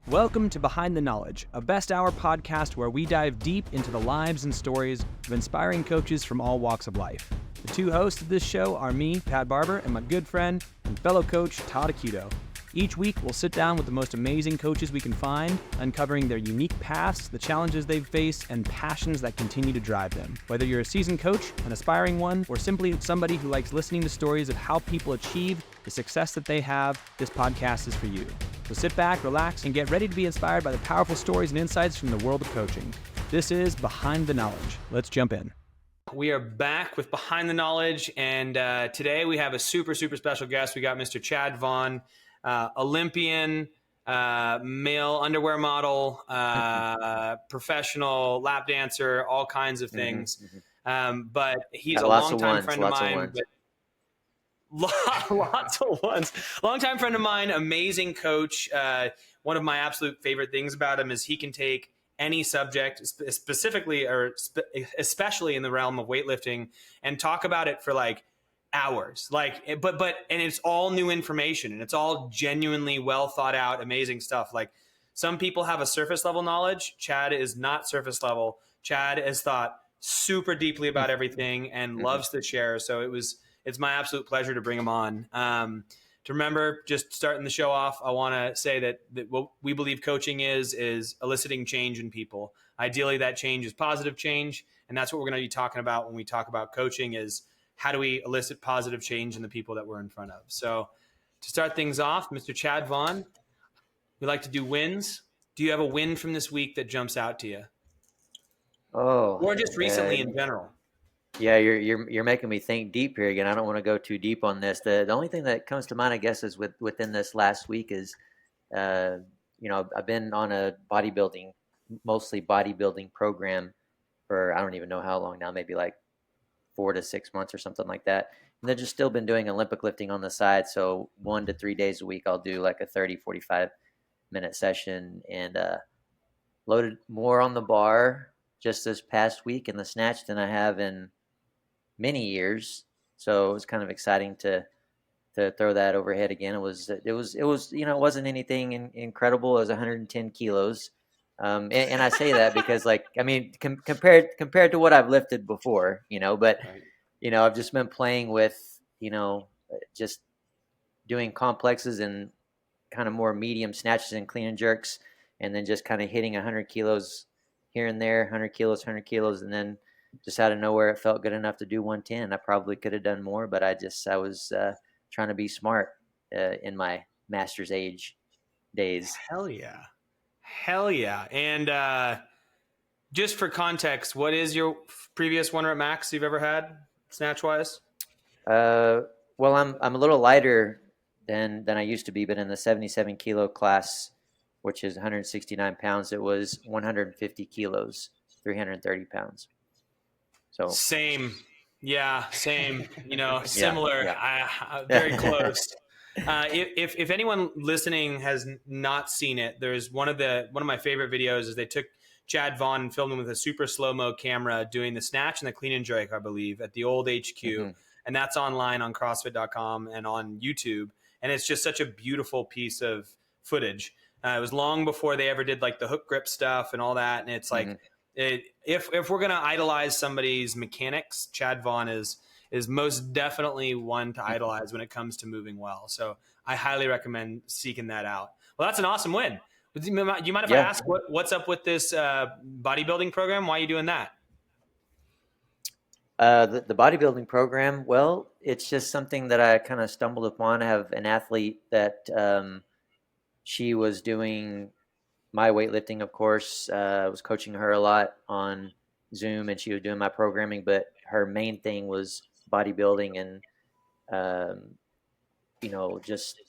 Welcome to Behind the Knowledge, a best hour podcast where we dive deep into the lives and stories of inspiring coaches from all walks of life. The two hosts of this show are me, Pat Barber, and my good friend and fellow coach, Todd Acuto. Each week, we'll sit down with the most amazing coaches we can find, uncovering their unique paths, the challenges they've faced, and passions that continue to drive them. Whether you're a seasoned coach, an aspiring one, or simply somebody who likes listening to stories of how people achieve the success that they have, this podcast is for you. So sit back, relax, and get ready to be inspired by the powerful stories and insights from the world of coaching. This is Behind the Knowledge. Let's jump in. We are back with Behind the Knowledge, and today we have a super special guest. We got Mr. Chad Vaughn, Olympian, male underwear model, professional lap dancer, all kinds of things. But he's a longtime friend of mine. Lots of ones. Longtime friend of mine, amazing coach. One of my absolute favorite things about him is he can take any subject, specifically or especially in the realm of weightlifting, and talk about it for like hours. But and it's all new information, and it's all genuinely well thought out, amazing stuff. Like, some people have a surface level knowledge. Chad is not surface level. Chad has thought super deeply about everything and loves to share. So it's my absolute pleasure to bring him on. To remember, just starting the show off, I want to say that what we believe coaching is eliciting change in people. Ideally, that change is positive change, and that's what we're going to be talking about when we talk about coaching is how do we elicit positive change in the people that we're in front of. So to start things off, Mr. Chad Vaughn, we like to do wins. Do you have a win from this week that jumps out to you? Or just recently in general? Yeah, you're making me think deep here again. I don't want to go too deep on this. The only thing that comes to mind, I guess, is within this last week is, I've been on a mostly bodybuilding program for I don't even know how long now, maybe like 4 to 6 months or something like that. And they've just still been doing Olympic lifting on the side. So 1 to 3 days a week, I'll do like a 30, 45-minute session and loaded more on the bar just this past week in the snatch than I have in many years. So it was kind of exciting to throw that overhead again. It was it wasn't anything incredible. It was 110 kilos. And I say that because, like, I mean, compared to what I've lifted before, but right. I've just been playing with, just doing complexes and kind of more medium snatches and clean and jerks, and then just kind of hitting 100 kilos here and there, 100 kilos, and then just out of nowhere, it felt good enough to do 110. I probably could have done more, but I was trying to be smart in my master's age days. Hell yeah. And just for context, what is your previous 1 rep max you've ever had, snatch wise? Well, I'm a little lighter than I used to be, but in the 77 kilo class, which is 169 pounds, it was 150 kilos, 330 pounds. So same. Similar. Yeah. Very close. If anyone listening has not seen it, there's one of my favorite videos is they took Chad Vaughn and filmed him with a super slow-mo camera doing the snatch and the clean and jerk, I believe, at the old HQ. And that's online on CrossFit.com and on YouTube. And it's just such a beautiful piece of footage. It was long before they ever did like the hook grip stuff and all that. And it's like, if we're going to idolize somebody's mechanics, Chad Vaughn is most definitely one to idolize when it comes to moving well. So I highly recommend seeking that out. Well, that's an awesome win. Do you mind if I ask what's up with this bodybuilding program? Why are you doing that? The bodybuilding program, well, it's just something that I kind of stumbled upon. I have an athlete that she was doing my weightlifting, of course. I was coaching her a lot on Zoom, and she was doing my programming, but her main thing was bodybuilding and, just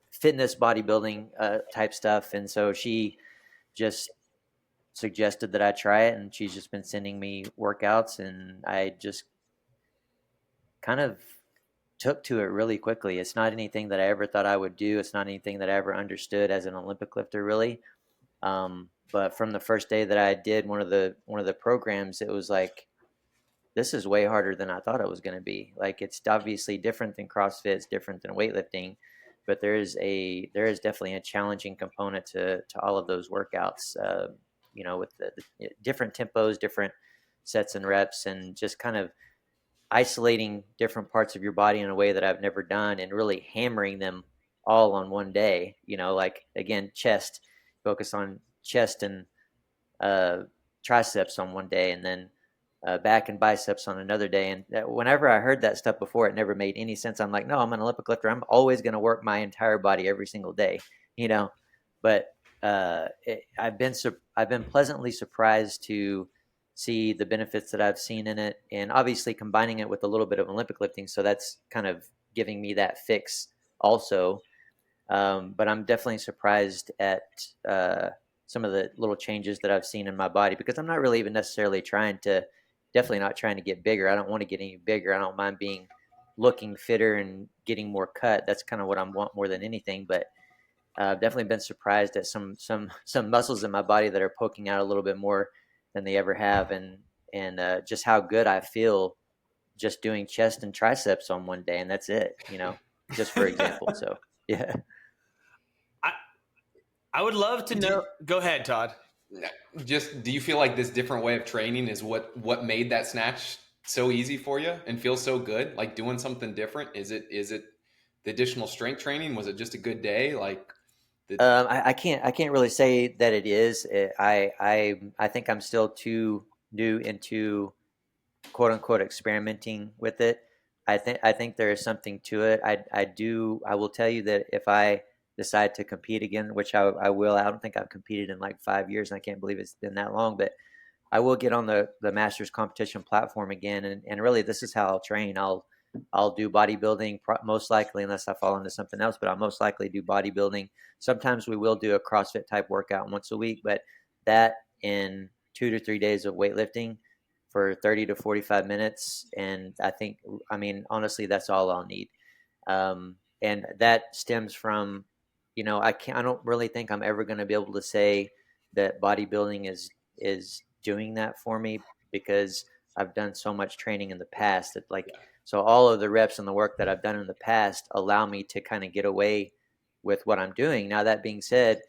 fitness bodybuilding type stuff. And so she just suggested that I try it, and she's just been sending me workouts, and I just kind of took to it really quickly. It's not anything that I ever thought I would do. It's not anything that I ever understood as an Olympic lifter, really. But from the first day that I did one of the programs, it was like, this is way harder than I thought it was going to be. Like, it's obviously different than CrossFit. It's different than weightlifting. but there is definitely a challenging component to all of those workouts. With the different tempos, different sets and reps, and just kind of isolating different parts of your body in a way that I've never done, and really hammering them all on one day. Like, again, chest, focus on chest and uh, triceps on one day, and then back and biceps on another day. And whenever I heard that stuff before, it never made any sense. I'm like, no, I'm an Olympic lifter. I'm always going to work my entire body every single day, you know. But I've been pleasantly surprised to see the benefits that I've seen in it, and obviously combining it with a little bit of Olympic lifting. So that's kind of giving me that fix also. But I'm definitely surprised at some of the little changes that I've seen in my body, because I'm not really even necessarily definitely not trying to get bigger. I don't want to get any bigger. I don't mind looking fitter and getting more cut. That's kind of what I want more than anything. But I've definitely been surprised at some muscles in my body that are poking out a little bit more than they ever have, and just how good I feel just doing chest and triceps on one day, and that's it. Just for example. So yeah. I I would love to Do you, know. Go ahead, Todd. do you feel like this different way of training is what made that snatch so easy for you and feel so good? Like doing something different? Is it the additional strength training? Was it just a good day? Like the I can't really say that it is. I think I'm still too new into quote unquote experimenting with it. I think there is something to it. I will tell you that if I decide to compete again, which I will, I don't think I've competed in like 5 years, and I can't believe it's been that long, but I will get on the Masters competition platform again, and really this is how I'll train. I'll do bodybuilding most likely, unless I fall into something else, but I'll most likely do bodybuilding. Sometimes we will do a CrossFit type workout once a week, but that in 2 to 3 days of weightlifting for 30 to 45 minutes. And I mean, honestly, that's all I'll need. And that stems from, I don't really think I'm ever going to be able to say that bodybuilding is doing that for me, because I've done so much training in the past that, like, so all of the reps and the work that I've done in the past allow me to kind of get away with what I'm doing. Now, that being said,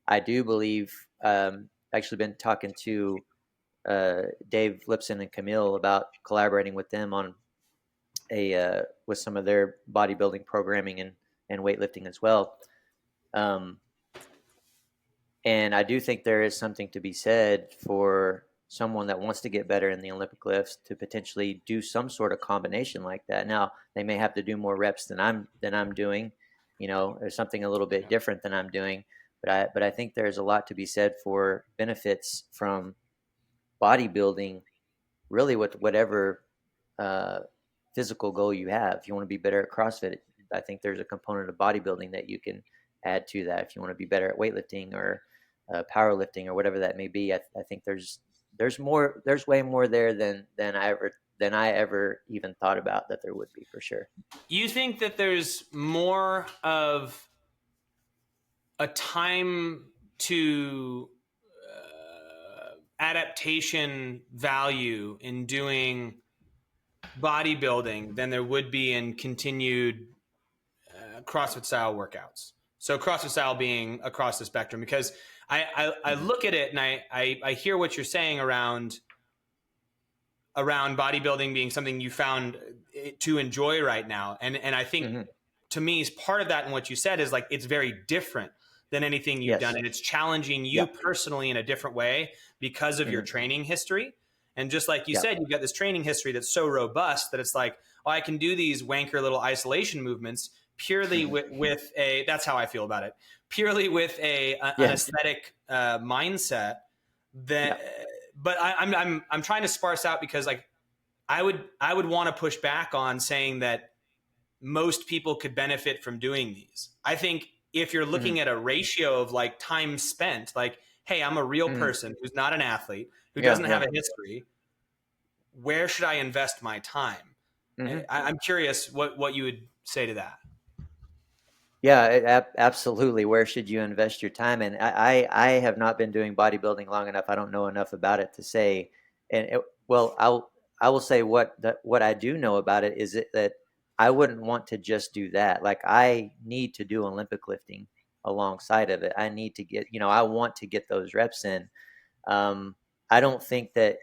I do believe, actually been talking to Dave Lipson and Camille about collaborating with them on with some of their bodybuilding programming and weightlifting as well. Um, and I do think there is something to be said for someone that wants to get better in the Olympic lifts to potentially do some sort of combination like that. Now, they may have to do more reps than I'm doing, or something a little bit different than I'm doing. But I think there's a lot to be said for benefits from bodybuilding, really, with whatever uh, physical goal you have. If you want to be better at CrossFit, I think there's a component of bodybuilding that you can add to that. If you want to be better at weightlifting or powerlifting or whatever that may be, I think there's more. There's way more there than I ever even thought about that there would be, for sure. You think that there's more of a time to adaptation value in doing bodybuilding than there would be in continued CrossFit style workouts? So CrossFit style being across the spectrum, because I look at it and I hear what you're saying around bodybuilding being something you found to enjoy right now. And I think to me, part of that and what you said is like, it's very different than anything you've done. And it's challenging you personally in a different way because of your training history. And just like you said, you've got this training history that's so robust that it's like, oh, I can do these wanker little isolation movements purely with a, that's how I feel about it, purely with an aesthetic mindset that, but I'm trying to sparse out, because like I would want to push back on saying that most people could benefit from doing these. I think if you're looking at a ratio of like time spent, like, hey, I'm a real person who's not an athlete, who doesn't have a history, where should I invest my time? I'm curious what you would say to that. Yeah, absolutely. Where should you invest your time? And I have not been doing bodybuilding long enough. I don't know enough about it to say. And well, I will say what I do know about it is that I wouldn't want to just do that. Like I need to do Olympic lifting alongside of it. I need to get, I want to get those reps in. Um, I don't think that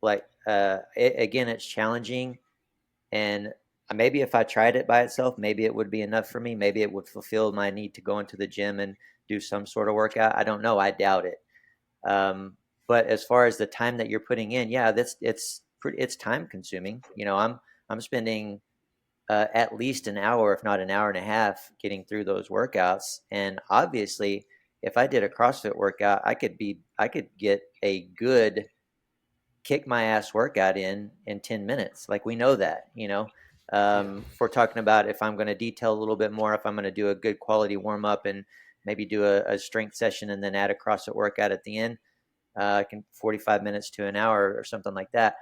like, again, it's challenging, and maybe if I tried it by itself, maybe it would be enough for me. Maybe it would fulfill my need to go into the gym and do some sort of workout. I don't know. I doubt it. Um, but as far as the time that you're putting in, yeah, it's time consuming. I'm spending at least an hour, if not an hour and a half, getting through those workouts. And obviously, if I did a CrossFit workout, I could get a good kick my ass workout in 10 minutes. Like we know that, if we're talking about if I'm going to detail a little bit more, if I'm going to do a good quality warm up and maybe do a strength session and then add a CrossFit workout at the end, I can 45 minutes to an hour or something like that.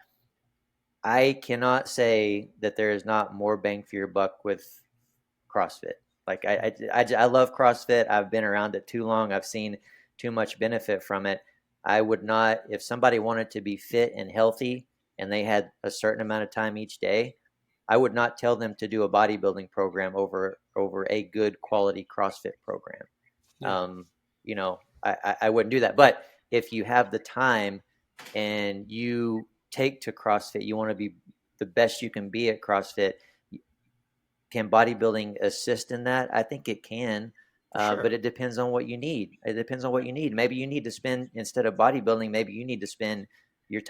I cannot say that there is not more bang for your buck with CrossFit. Like I love CrossFit. I've been around it too long. I've seen too much benefit from it. I would not, if somebody wanted to be fit and healthy and they had a certain amount of time each day, I would not tell them to do a bodybuilding program over a good quality CrossFit program. Yeah. I wouldn't do that. But if you have the time and you take to CrossFit, you want to be the best you can be at CrossFit. Can bodybuilding assist in that? I think it can, Sure. but it depends on what you need. It depends on what you need. Maybe you need to spend, instead of bodybuilding, maybe you need to spend your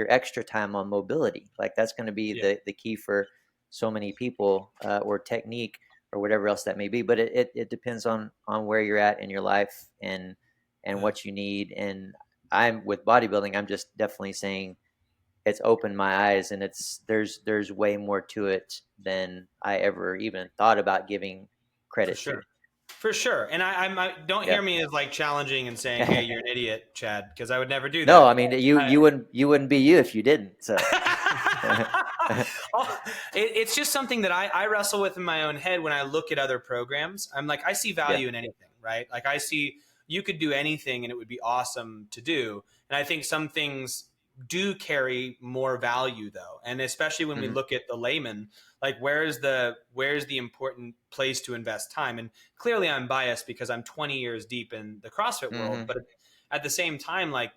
extra time on mobility. Like that's going to be the key for so many people, or technique or whatever else that may be. But it depends on where you're at in your life and what you need. And I'm with bodybuilding, I'm just definitely saying it's opened my eyes, and there's way more to it than I ever even thought about giving credit to. For sure. And I don't hear me as like challenging and saying, "Hey, you're an idiot, Chad," because I would never do that. No, I mean you wouldn't be you if you didn't. So it's just something that I wrestle with in my own head when I look at other programs. I'm like, I see value in anything, right? Like I see you could do anything and it would be awesome to do. And I think some things do carry more value though. And especially when we look at the layman, like where's the important place to invest time? And clearly I'm biased because I'm 20 years deep in the CrossFit world, but at the same time, like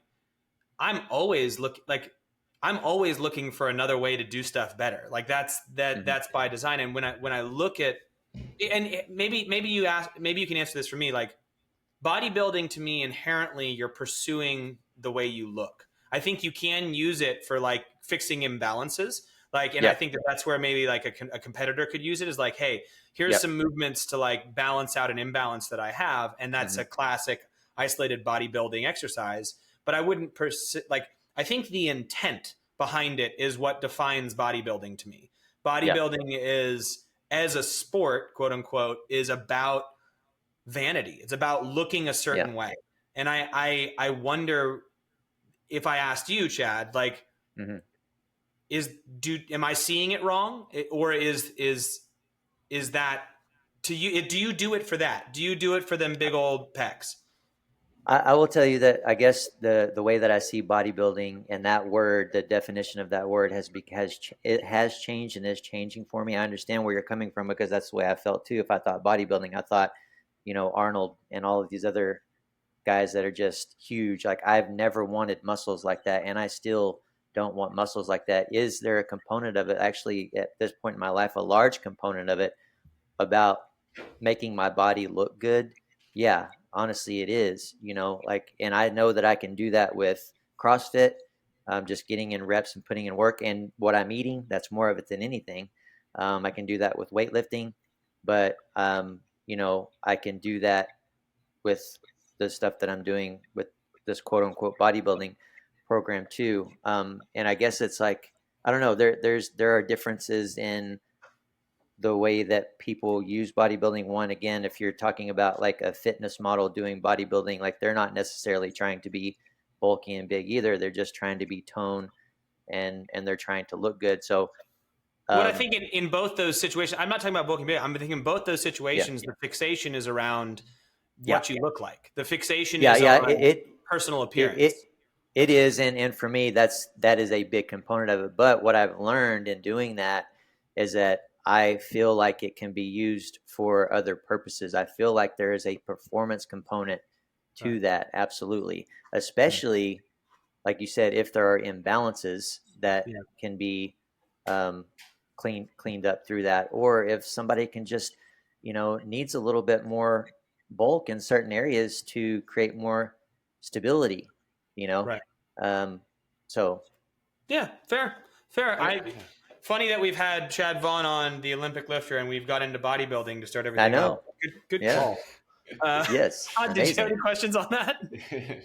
I'm always looking for another way to do stuff better. Like that's by design. And when I look at, and maybe you can answer this for me, like bodybuilding to me inherently you're pursuing the way you look. I think you can use it for like fixing imbalances. Like, and I think that's where maybe like a competitor could use it is like, hey, here's some movements to like balance out an imbalance that I have. And that's a classic isolated bodybuilding exercise. But I wouldn't I think the intent behind it is what defines bodybuilding to me. Bodybuilding is, as a sport, quote unquote, is about vanity. It's about looking a certain way. And I wonder if I asked you, Chad, like, am I seeing it wrong, or is that to you? Do you do it for that? Do you do it for them big old pecs? I will tell you that I guess the way that I see bodybuilding and that word, the definition of that word has changed and is changing for me. I understand where you're coming from because that's the way I felt too. If I thought bodybuilding, I thought, Arnold and all of these other guys that are just huge. Like I've never wanted muscles like that, and I still don't want muscles like that. Is there a component of it, actually at this point in my life, a large component of it, about making my body look good? Yeah, honestly it is, and I know that I can do that with CrossFit, just getting in reps and putting in work, and what I'm eating, that's more of it than anything. I can do that with weightlifting, but I can do that with the stuff that I'm doing with this quote unquote bodybuilding program too. And I guess it's like, I don't know, there are differences in the way that people use bodybuilding. One, again, if you're talking about like a fitness model doing bodybuilding, like they're not necessarily trying to be bulky and big either. They're just trying to be toned and they're trying to look good. So what I think in both those situations, I'm not talking about bulking big. I'm thinking in both those situations, the fixation is around what you look like. The fixation is on personal appearance. It is, and for me, that is a big component of it. But what I've learned in doing that is that I feel like it can be used for other purposes. I feel like there is a performance component to Right. that, absolutely. Especially, like you said, if there are imbalances that Yeah. can be um, cleaned up through that, or if somebody can just, needs a little bit more bulk in certain areas to create more stability, you know. Right. Um, so Yeah. Fair. Fair. I, Funny that we've had Chad Vaughn on, the Olympic lifter, and we've got into bodybuilding to start I everything off. know, Good yeah, call. yes, Did you have amazing. any questions on that?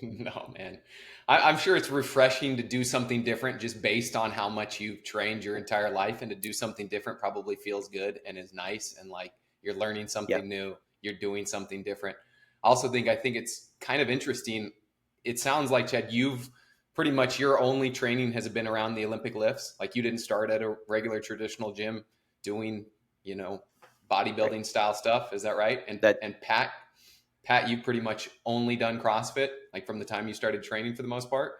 no, man. I'm sure it's refreshing to do something different just based on how much you've trained your entire life, and to do something different probably feels good and is nice. And like you're learning something Yep. new, you're doing something different. I think it's kind of interesting. It sounds like, Chad, you've pretty much your only training has been around the Olympic lifts. Like you didn't start at a regular traditional gym doing, Right. bodybuilding style stuff. Is that right? That And Pat, you've pretty much only done CrossFit, like from the time you started training for the most part.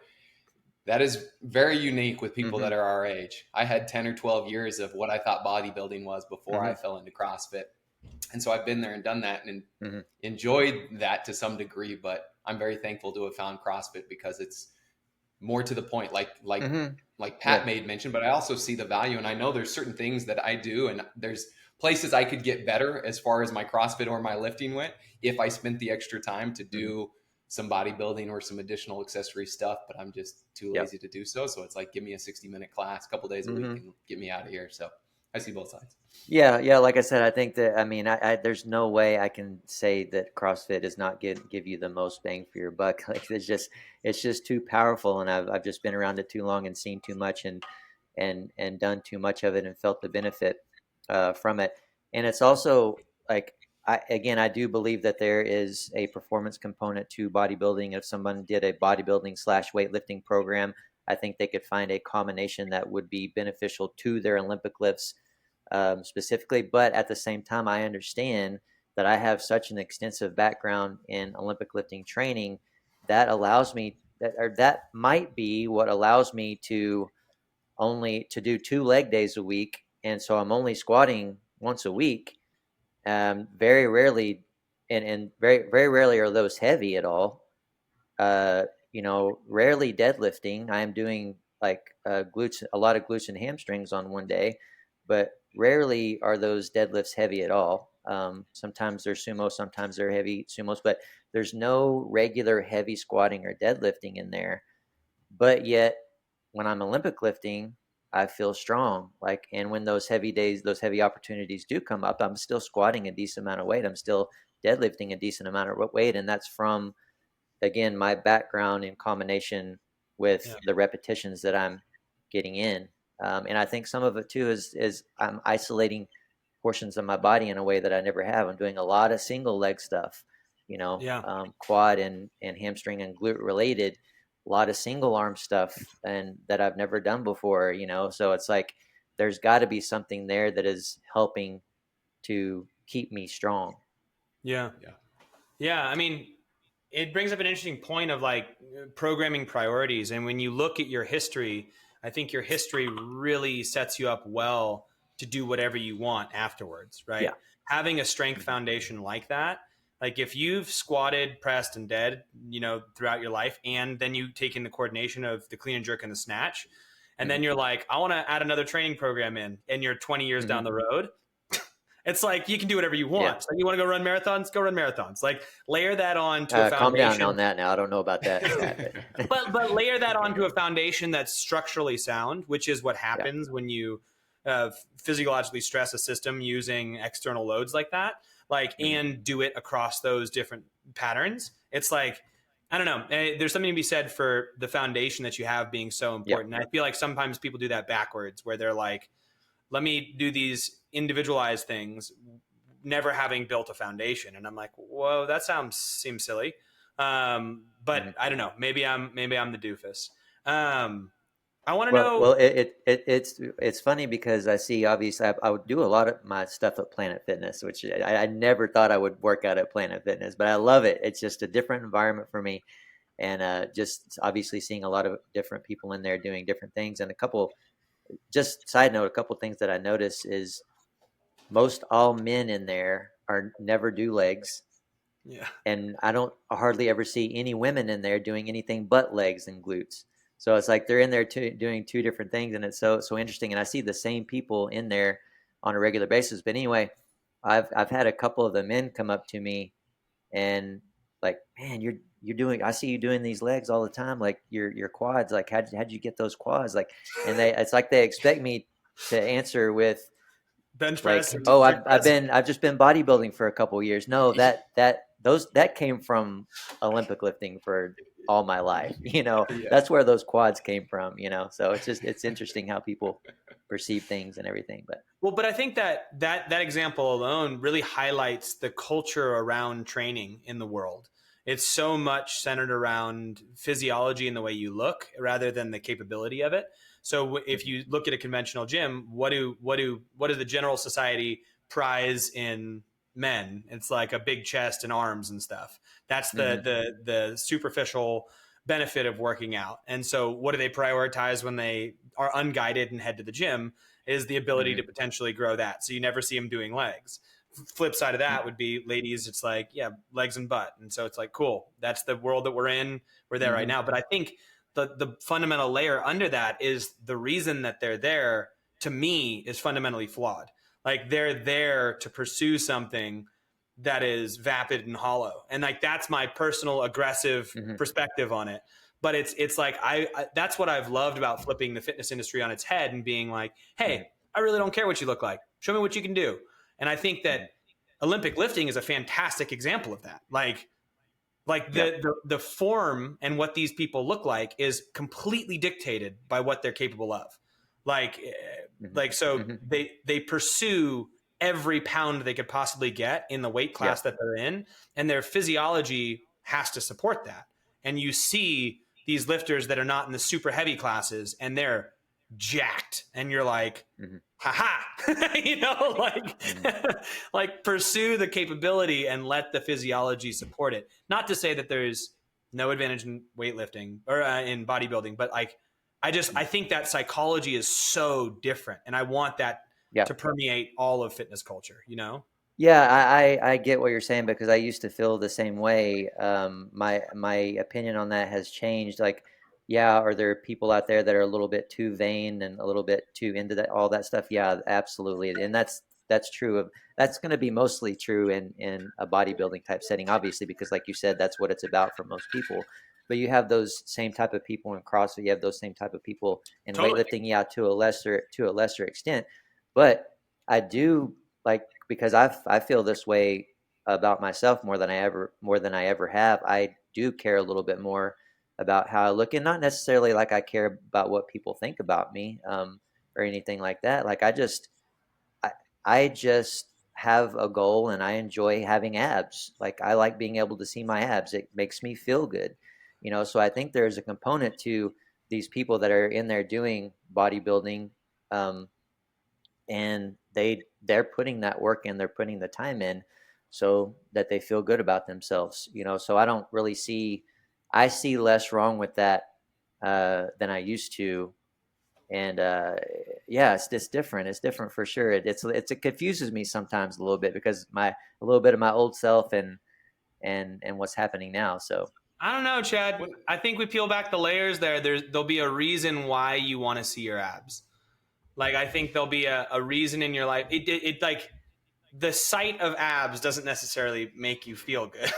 That is very unique with people hmm that are our age. I had 10 or 12 years of what I thought bodybuilding was before I hmm fell into CrossFit. And so I've been there and done that and hmm enjoyed that to some degree, but I'm very thankful to have found CrossFit because it's more to the point, hmm like yeah. Pat made mention. But I also see the value, and I know there's certain things that I do, and there's places I could get better as far as my CrossFit or my lifting went if I spent the extra time to hmm do some bodybuilding or some additional accessory stuff. But I'm just too Yep. lazy to do so. So it's like, give me a 60-minute class, a couple days a week, hmm and get me out of here. So I see both sides. Yeah. Like I said, I think that, I mean, there's no way I can say that CrossFit does not give you the most bang for your buck. Like it's just too powerful, and I've just been around it too long and seen too much, and done too much of it and felt the benefit from it. And it's also like, I do believe that there is a performance component to bodybuilding. If someone did a bodybuilding / weightlifting program, I think they could find a combination that would be beneficial to their Olympic lifts specifically. But at the same time, I understand that I have such an extensive background in Olympic lifting training that allows me that might be what allows me to only to do 2 leg days a week, and so I'm only squatting once a week. Very rarely, and very rarely are those heavy at all. Uh, rarely deadlifting. I am doing like glutes, a lot of glutes and hamstrings on one day, but rarely are those deadlifts heavy at all. Sometimes they're sumo, sometimes they're heavy sumos, but there's no regular heavy squatting or deadlifting in there. But yet, when I'm Olympic lifting, I feel strong. Like, and when those heavy days, those heavy opportunities do come up, I'm still squatting a decent amount of weight. I'm still deadlifting a decent amount of weight, and that's from, again, my background in combination with Yeah. the repetitions that I'm getting in. And I think some of it too is I'm isolating portions of my body in a way that I never have. I'm doing a lot of single leg stuff, Yeah. quad and hamstring and glute related, a lot of single arm stuff, and that I've never done before, So it's like there's got to be something there that is helping to keep me strong. Yeah. Yeah. Yeah. I mean, it brings up an interesting point of like programming priorities. And when you look at your history, I think your history really sets you up well to do whatever you want afterwards, right? Yeah. Having a strength Mhm. foundation like that, like if you've squatted, pressed, and dead, throughout your life, and then you take in the coordination of the clean and jerk and the snatch, and then Mhm. you're like, I want to add another training program in, and you're 20 years down Mhm. the road, it's like you can do whatever you Yeah. want. So you want to go run marathons, go run marathons. Like layer that on to a Calm down foundation, on that now. I don't know about that, Pat, but but layer that onto a foundation that's structurally sound, which is what yeah. happens when you physiologically stress a system using external loads like that, like, Mhm. and do it across those different patterns. It's like, I don't know. There's something to be said for the foundation that you have being so Yeah. important. And I feel like sometimes people do that backwards, where they're like, let me do these individualized things, never having built a foundation. And I'm like, whoa, that seems silly. But Mhm. I don't know. Maybe I'm the doofus. I want to Well, know. it's funny because I see, obviously I would do a lot of my stuff at Planet Fitness, which I never thought I would work out at Planet Fitness, but I love it. It's just a different environment for me, and just obviously seeing a lot of different people in there doing different things. And just side note, a couple things that I notice is most all men in there are never do legs. Yeah. And I don't hardly ever see any women in there doing anything but legs and glutes. So it's like they're in there doing two different things, and it's so interesting. And I see the same people in there on a regular basis. But anyway, I've had a couple of the men come up to me and like, man, you're doing. I see you doing these legs all the time, like your quads. Like, how'd you get those quads? Like, and it's like they expect me to answer with Bench press like, or oh, strict press. I've just been bodybuilding for a couple of years. No, that came from Olympic lifting for all my life. Yeah. That's where those quads came from. So it's interesting how people perceive things and everything. But Well, but I think that example alone really highlights the culture around training in the world. It's so much centered around physiology and the way you look rather than the capability of it. So if you look at a conventional gym, what does the general society prize in men? It's like a big chest and arms and stuff. That's mhm, the superficial benefit of working out. And so what do they prioritize when they are unguided and head to the gym? Is the ability to mhm, potentially grow that. So you never see them doing legs. Flip side of that mhm, would be ladies. It's like, yeah, legs and butt. And so it's like, cool. That's the world that we're in. We're there right mhm, now. But I think the fundamental layer under that is the reason that they're there, to me, is fundamentally flawed. Like they're there to pursue something that is vapid and hollow. And like that's my personal aggressive mhm, perspective on it. But it's like I that's what I've loved about flipping the fitness industry on its head and being like, mhm, hey, I really don't care what you look like. Show me what you can do. And I think that mhm. Olympic lifting is a fantastic example of that. Like Yeah. the form and what these people look like is completely dictated by what they're capable of. Like Mhm, like so mhm. they pursue every pound they could possibly get in the weight Yeah. class that they're in, and their physiology has to support that. And you see these lifters that are not in the super heavy classes and they're jacked, and you're like, Mhm, haha, like mhm. like pursue the capability and let the physiology support it. Not to say that there's no advantage in weightlifting or in bodybuilding, but like I Mhm. think that psychology is so different, and I want that Yeah. to permeate all of fitness culture. Yeah, I get what you're saying because I used to feel the same way. My opinion on that has changed. Like, yeah, are there people out there that are a little bit too vain and a little bit too into that all that stuff? Yeah, absolutely. And that's true of that's going to be mostly true in a bodybuilding type setting, obviously, because like you said, that's what it's about for most people. But you have those same type of people in CrossFit, you have those same type of people in Totally. weightlifting, yeah, to a lesser extent. But I do like because I feel this way about myself more than I ever have. I do care a little bit more about how I look, and not necessarily like I care about what people think about me, or anything like that. Like I, I just have a goal, and I enjoy having abs. Like I like being able to see my abs. It makes me feel good, So I think there's a component to these people that are in there doing bodybuilding. Um, and they're putting that work in, they're putting the time in so that they feel good about themselves, so I don't really I see less wrong with that than I used to. And yeah, it's different for sure. It confuses me sometimes a little bit because a little bit of my old self and what's happening now. So I don't know, Chad. When, I think we peel back the layers there'll be a reason why you want to see your abs. Like I think there'll be a reason in your life. It like the sight of abs doesn't necessarily make you feel good.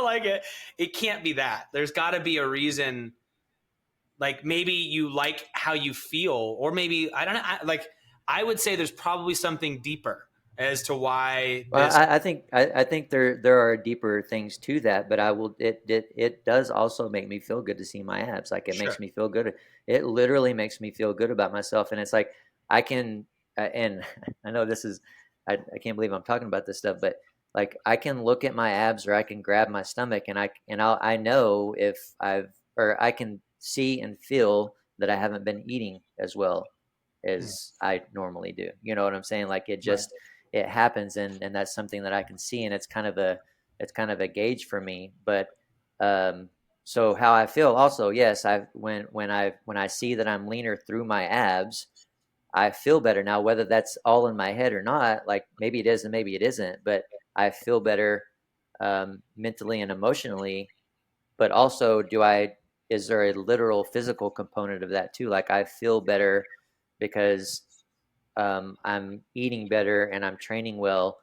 Like it can't be that. There's got to be a reason. Like maybe you like how you feel, or maybe I don't know. Like I would say there's probably something deeper as to why well, this. I think there are deeper things to that, but it does also make me feel good to see my abs. Like it makes Sure. me feel good. It literally makes me feel good about myself, and it's like I can and I know this is I can't believe I'm talking about this stuff, but like I can look at my abs or I can grab my stomach and I know if I've or I can see and feel that I haven't been eating as well Hmm. as I normally do. You know what I'm saying? Like Right. it happens, and that's something that I can see, and it's kind of a gauge for me. But um so how I feel also, yes, I when I see that I'm leaner through my abs, I feel better now, whether that's all in my head or not. Like maybe it is and maybe it isn't, but I feel better mentally and emotionally. But also, is there a literal physical component of that too? Like I feel better because I'm eating better and I'm training well,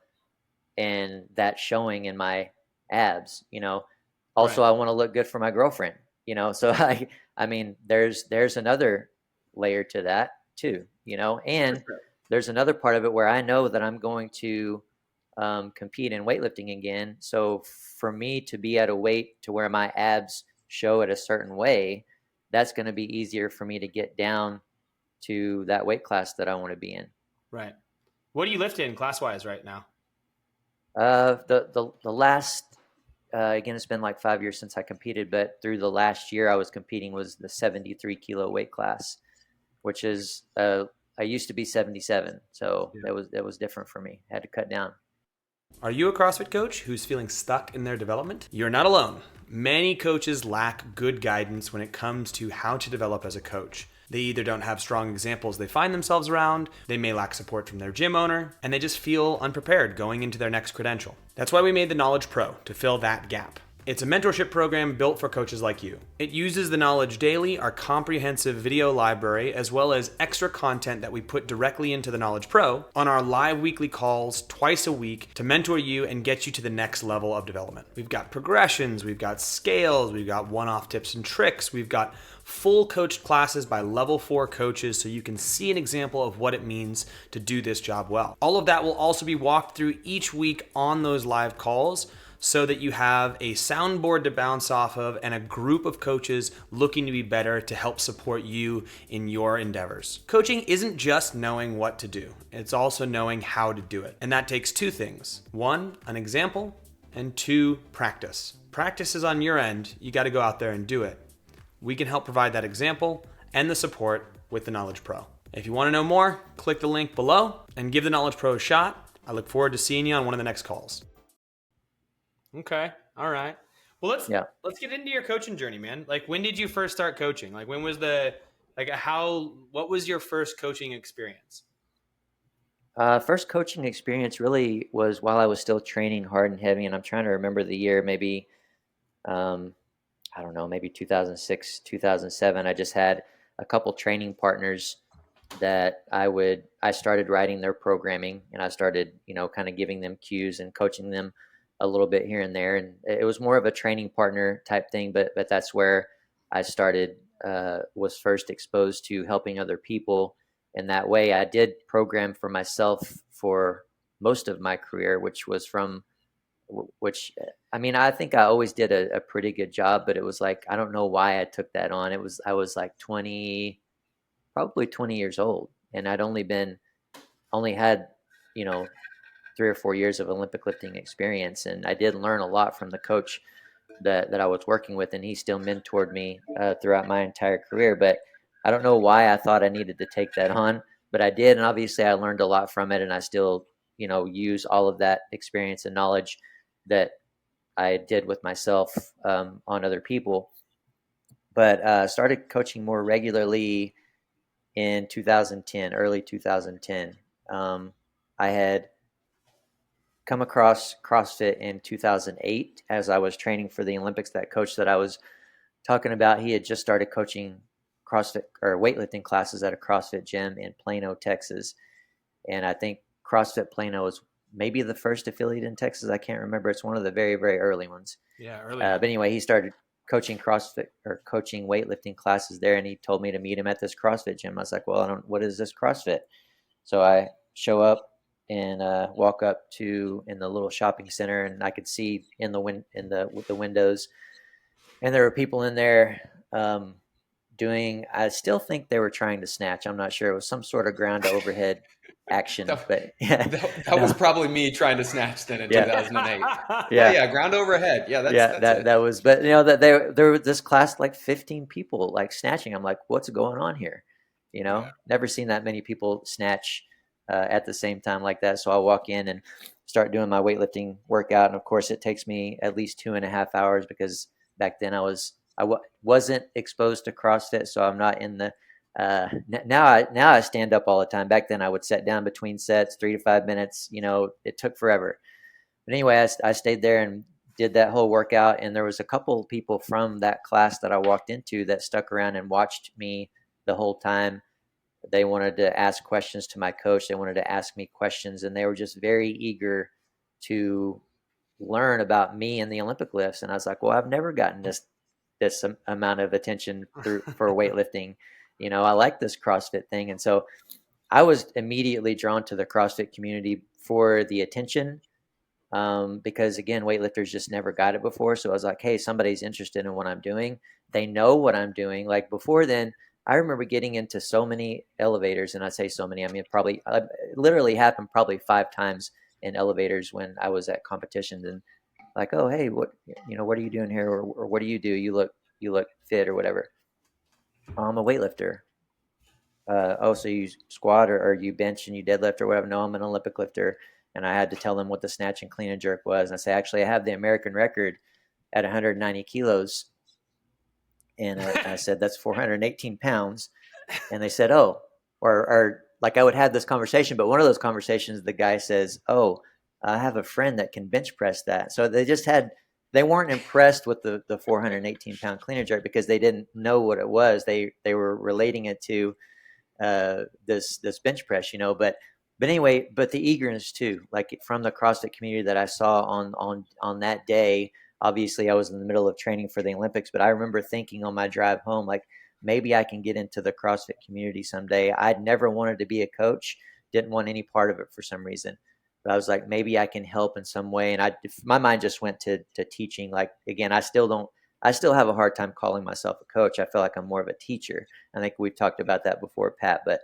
and that's showing in my abs, you know. Also, Right. I want to look good for my girlfriend, you know. So I mean, there's another layer to that too, you know. For And sure. there's another part of it where I know that I'm going to compete in weightlifting again. So for me to be at a weight to where my abs show it a certain way, that's going to be easier for me to get down to that weight class that I want to be in. Right. What do you lift in class wise right now? The last again, it's been like 5 years since I competed, but through the last year I was competing was the 73 kilo weight class, which is I used to be 77, so Yeah. that was different for me. I had to cut down. Are you a CrossFit coach who's feeling stuck in their development? You're not alone. Many coaches lack good guidance when it comes to how to develop as a coach. They either don't have strong examples they find themselves around, they may lack support from their gym owner, and they just feel unprepared going into their next credential. That's why we made the Knowledge Pro, to fill that gap. It's a mentorship program built for coaches like you. It uses the Knowledge Daily, our comprehensive video library, as well as extra content that we put directly into the Knowledge Pro on our live weekly calls twice a week to mentor you and get you to the next level of development. We've got progressions, we've got scales, we've got one-off tips and tricks, we've got full coached classes by level 4 coaches so you can see an example of what it means to do this job well. All of that will also be walked through each week on those live calls, so that you have a soundboard to bounce off of and a group of coaches looking to be better to help support you in your endeavors. Coaching isn't just knowing what to do, it's also knowing how to do it. And that takes 2 things. 1, an example, and 2, practice. Practice is on your end. You got to go out there and do it. We can help provide that example and the support with the Knowledge Pro. If you want to know more, click the link below and give the Knowledge Pro a shot. I look forward to seeing you on one of the next calls. Okay. All right. Well, let's get into your coaching journey, man. Like, when did you first start coaching? Like, when was what was your first coaching experience? First coaching experience really was while I was still training hard and heavy, and I'm trying to remember the year, maybe, I don't know, maybe 2006, 2007. I just had a couple training partners that I started writing their programming, and I started, you know, kind of giving them cues and coaching them a little bit here and there. And it was more of a training partner type thing, but that's where I started, was first exposed to helping other people in that way. I did program for myself for most of my career, which I mean, I think I always did a pretty good job, but it was like, I don't know why I took that on. I was like probably 20 years old, and I'd only had, you know, 3 or 4 years of Olympic lifting experience. And I did learn a lot from the coach that I was working with, and he still mentored me throughout my entire career. But I don't know why I thought I needed to take that on, but I did. And obviously I learned a lot from it, and I still, you know, use all of that experience and knowledge that I did with myself on other people. But started coaching more regularly in 2010, early 2010. I had come across CrossFit in 2008 as I was training for the Olympics. That coach that I was talking about, he had just started coaching CrossFit or weightlifting classes at a CrossFit gym in Plano, Texas. And I think CrossFit Plano is maybe the first affiliate in Texas. I can't remember. It's one of the very, very early ones. Yeah, early. But anyway, he started coaching CrossFit or coaching weightlifting classes there, and he told me to meet him at this CrossFit gym. I was like, well, what is this CrossFit? So I show up and walk up to in the little shopping center, and I could see with the windows, and there were people in there doing. I still think they were trying to snatch. I'm not sure. It was some sort of ground to overhead action, but that was probably me trying to snatch then in 2008. Yeah, ground overhead. Yeah, that's it. That was. But you know that there was this class like 15 people like snatching. I'm like, what's going on here? You know, never seen that many people snatch at the same time like that. So I walk in and start doing my weightlifting workout, and of course it takes me at least 2.5 hours because back then I wasn't exposed to CrossFit, so I'm not in the Now I stand up all the time. Back then I would sit down between sets, 3 to 5 minutes. It took forever. But anyway, I stayed there and did that whole workout. And there was a couple of people from that class that I walked into that stuck around and watched me the whole time. They wanted to ask questions to my coach. They wanted to ask me questions, and they were just very eager to learn about me and the Olympic lifts. And I was like, well, I've never gotten this amount of attention for weightlifting. I like this CrossFit thing. And so I was immediately drawn to the CrossFit community for the attention, because again, weightlifters just never got it before. So I was like, hey, somebody's interested in what I'm doing. They know what I'm doing. Like before then, I remember getting into so many elevators, and I say so many, I mean, probably it literally happened probably 5 times in elevators when I was at competitions, and like, oh, hey, what are you doing here? Or what do? You look fit or whatever. I'm a weightlifter. Oh, so you squat or you bench and you deadlift or whatever? No, I'm an Olympic lifter. And I had to tell them what the snatch and clean and jerk was. And I say, actually, I have the American record at 190 kilos. And I said, that's 418 pounds. And they said, oh, or like I would have this conversation, but one of those conversations, the guy says, oh, I have a friend that can bench press that. So they weren't impressed with the 418 pound clean and jerk because they didn't know what it was. They were relating it to this bench press, but anyway, but the eagerness too, like from the CrossFit community that I saw on that day. Obviously I was in the middle of training for the Olympics, but I remember thinking on my drive home, like, maybe I can get into the CrossFit community someday. I'd never wanted to be a coach, didn't want any part of it for some reason, but I was like, maybe I can help in some way. And my mind just went to teaching. Like, again, I still have a hard time calling myself a coach. I feel like I'm more of a teacher. I think we've talked about that before, Pat, but,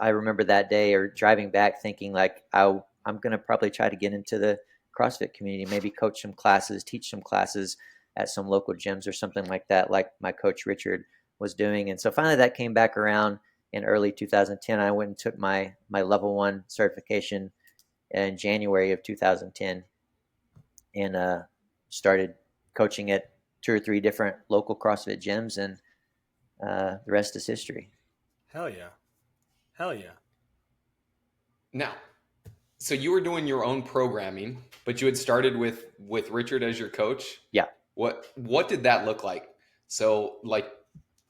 I remember that day or driving back thinking like, I'm going to probably try to get into the CrossFit community, maybe coach some classes, teach some classes at some local gyms or something like that, like my coach Richard was doing. And so finally that came back around in early 2010. I went and took my level 1 certification in January of 2010 and started coaching at 2 or 3 different local CrossFit gyms, and the rest is history. Hell yeah. Now, so you were doing your own programming, but you had started with Richard as your coach. Yeah. What did that look like? So, like,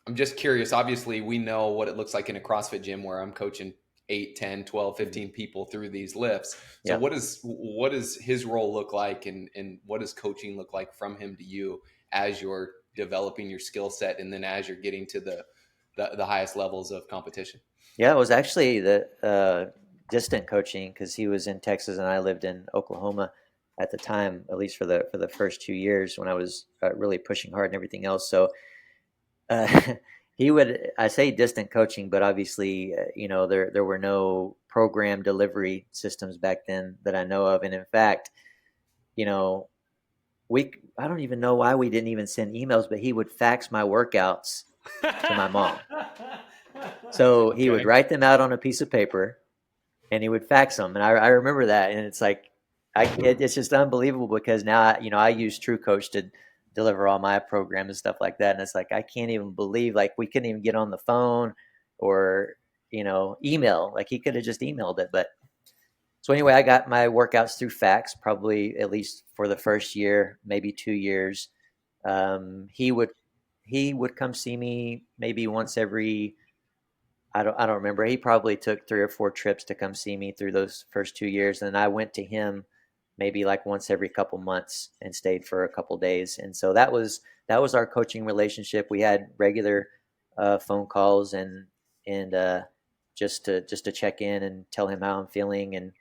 I'm just curious. Obviously, we know what it looks like in a CrossFit gym where I'm coaching 8, 10, 12, 15 people through these lifts. So what does his role look like, and what does coaching look like from him to you as you're developing your skill set and then as you're getting to the highest levels of competition? Yeah, it was actually the distant coaching because he was in Texas and I lived in Oklahoma at the time, at least for the first 2 years when I was really pushing hard and everything else. So I say distant coaching, but obviously, there were no program delivery systems back then that I know of. And in fact, I don't even know why we didn't even send emails, but he would fax my workouts to my mom. So he would write them out on a piece of paper and he would fax them. And I remember that. And it's like, it's just unbelievable because now, I use TrueCoach to deliver all my programs and stuff like that. And it's like, I can't even believe, like, we couldn't even get on the phone or, email. Like, he could have just emailed it. But so anyway, I got my workouts through fax, probably at least for the first year, maybe 2 years. He would come see me maybe once every, I don't remember. He probably took 3 or 4 trips to come see me through those first 2 years. And I went to him maybe like once every couple months and stayed for a couple days. And so that was our coaching relationship. We had regular phone calls and just to check in and tell him how I'm feeling and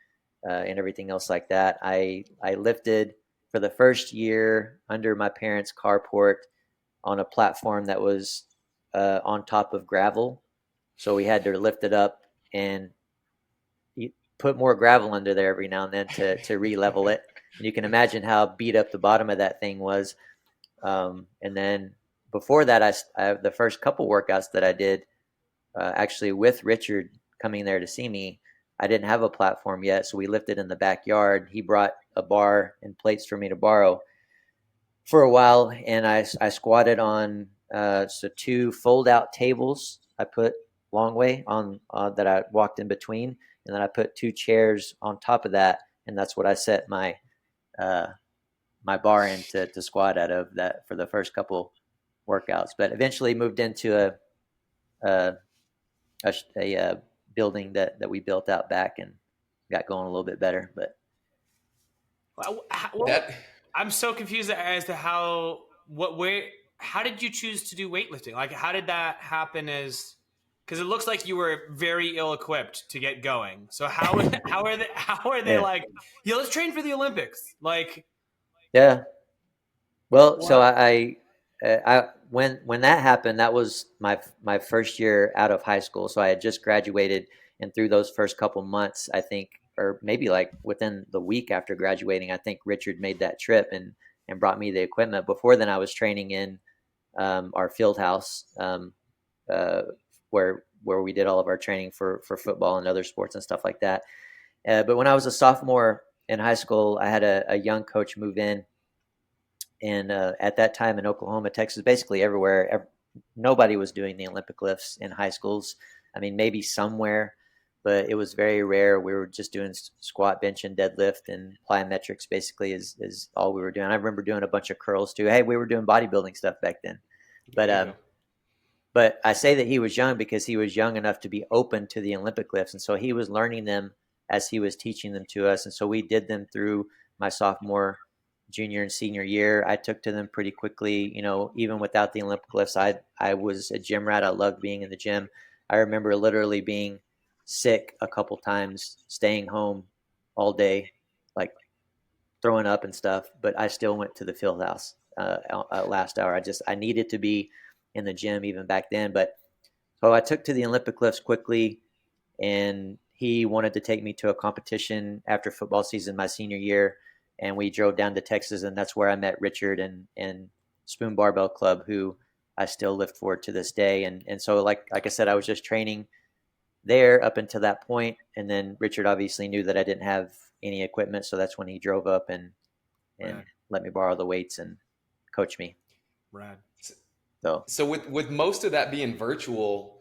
everything else like that. I lifted for the first year under my parents' carport on a platform that was on top of gravel. So we had to lift it up and put more gravel under there every now and then to re-level it. And you can imagine how beat up the bottom of that thing was. And then before that, I the first couple workouts that I did actually with Richard coming there to see me, I didn't have a platform yet. So we lifted in the backyard. He brought a bar and plates for me to borrow for a while. And I squatted on so 2 fold out tables I put long way on that I walked in between, and then I put 2 chairs on top of that, and that's what I set my my bar in to squat out of that for the first couple workouts. But eventually moved into a, a building that we built out back and got going a little bit better. But That I'm so confused as to how did you choose to do weightlifting? Like, how did that happen? Because it looks like you were very ill equipped to get going. So how are they yeah, like, yeah, let's train for the Olympics? Like, yeah. Well, so what? I when that happened, that was my first year out of high school. So I had just graduated, and through those first couple months, I think, or maybe like within the week after graduating, I think Richard made that trip and brought me the equipment. Before then, I was training in our field house, uh, where we did all of our training for football and other sports and stuff like that. But when I was a sophomore in high school, I had a young coach move in, and at that time in Oklahoma, Texas, basically everywhere, nobody was doing the Olympic lifts in high schools. I mean, maybe somewhere, but it was very rare. We were just doing squat, bench, and deadlift, and plyometrics basically is all we were doing. I remember doing a bunch of curls too. Hey, we were doing bodybuilding stuff back then. there you But go. but I say that he was young because he was young enough to be open to the Olympic lifts, and so he was learning them as he was teaching them to us, and so we did them through my sophomore, junior, and senior year. I took to them pretty quickly. You know, even without the Olympic lifts, I was a gym rat. I loved being in the gym. I remember literally being sick a couple times, staying home all day, like throwing up and stuff, but I still went to the field house last hour. I needed to be in the gym even back then. But so I took to the Olympic lifts quickly, and he wanted to take me to a competition after football season my senior year, and we drove down to Texas, and that's where I met Richard and Spoon Barbell Club, who I still lift for to this day. And so like I said, I was just training there up until that point, and then Richard obviously knew that I didn't have any equipment, so that's when he drove up and Rad. let me borrow the weights and coach me. Rad. So So with most of that being virtual,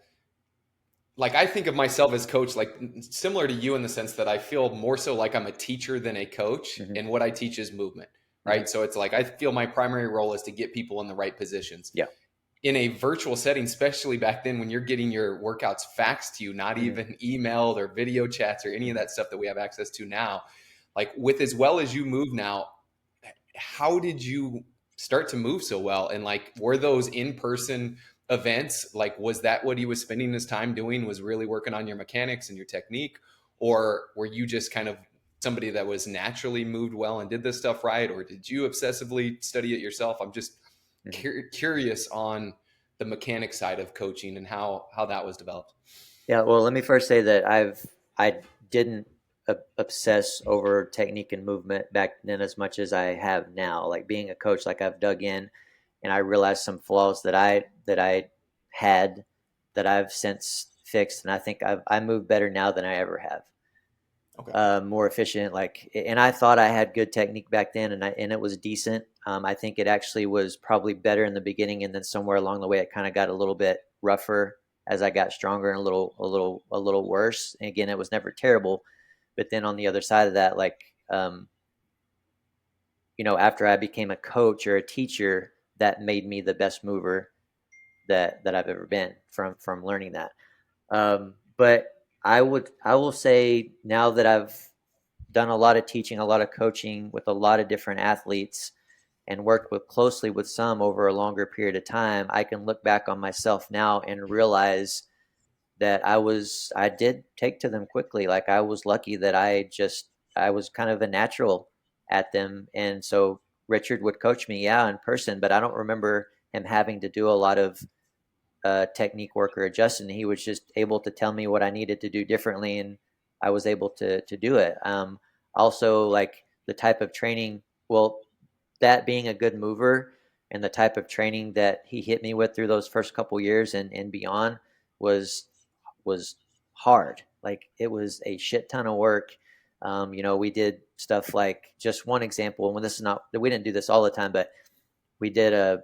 like I think of myself as coach, like similar to you in the sense that I feel more so like I'm a teacher than a coach, mm-hmm, and what I teach is movement, mm-hmm, right? So it's like I feel my primary role is to get people in the right positions. yeah, In a virtual setting, especially back then when you're getting your workouts faxed to you, not mm-hmm, even emailed or video chats or any of mm-hmm. that stuff that we have access to now, like with as well as you move now, how did you start to move so well? And like, were those in-person events, like, was that what he was spending his time doing, was really working on your mechanics and your technique? Or were you just kind of somebody that was naturally moved well and did this stuff right? Or did you obsessively study it yourself? I'm just Mm-hmm. curious on the mechanic side of coaching and how that was developed. Yeah, well, let me first say that I didn't obsess over technique and movement back then as much as I have now. Like being a coach, like I've dug in and I realized some flaws that I had that I've since fixed, and I think I move better now than I ever have. Okay. More efficient, like, and I thought I had good technique back then, and it was decent. I think it actually was probably better in the beginning, and then somewhere along the way, it kind of got a little bit rougher as I got stronger and a little worse. And again, it was never terrible, but then on the other side of that, like, after I became a coach or a teacher, that made me the best mover that I've ever been from learning that. But I will say now that I've done a lot of teaching, a lot of coaching with a lot of different athletes, and worked closely with some over a longer period of time, I can look back on myself now and realize that I did take to them quickly. Like I was lucky that I was kind of a natural at them. And so Richard would coach me, yeah, in person, but I don't remember him having to do a lot of technique work or adjusting. He was just able to tell me what I needed to do differently, and I was able to do it. Also, like the type of training, well, that being a good mover and the type of training that he hit me with through those first couple years and beyond was was hard. Like it was a shit ton of work. We did stuff like, just one example, when this is not, we didn't do this all the time, but we did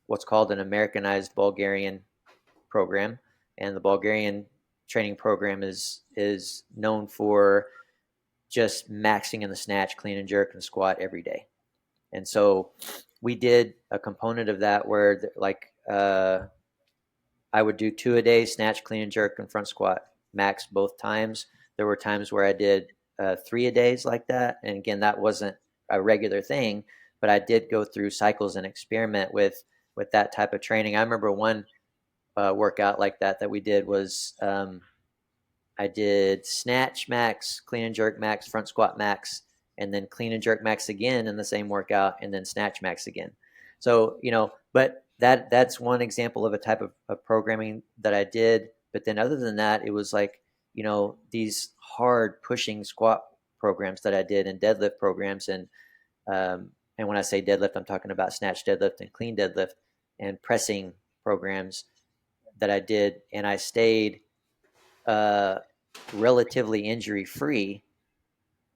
what's called an Americanized Bulgarian program, and the Bulgarian training program is known for just maxing in the snatch, clean and jerk, and squat every day. And so we did a component of that where I would do 2 a day, snatch, clean and jerk, and front squat, max both times. There were times where I did 3 a days like that, and again, that wasn't a regular thing, but I did go through cycles and experiment with that type of training. I remember one workout like that we did was I did snatch max, clean and jerk max, front squat max, and then clean and jerk max again in the same workout, and then snatch max again. So, but that's one example of a type of programming that I did. But then other than that, it was like, these hard pushing squat programs that I did, and deadlift programs. And when I say deadlift, I'm talking about snatch deadlift and clean deadlift and pressing programs that I did. And I stayed relatively injury free,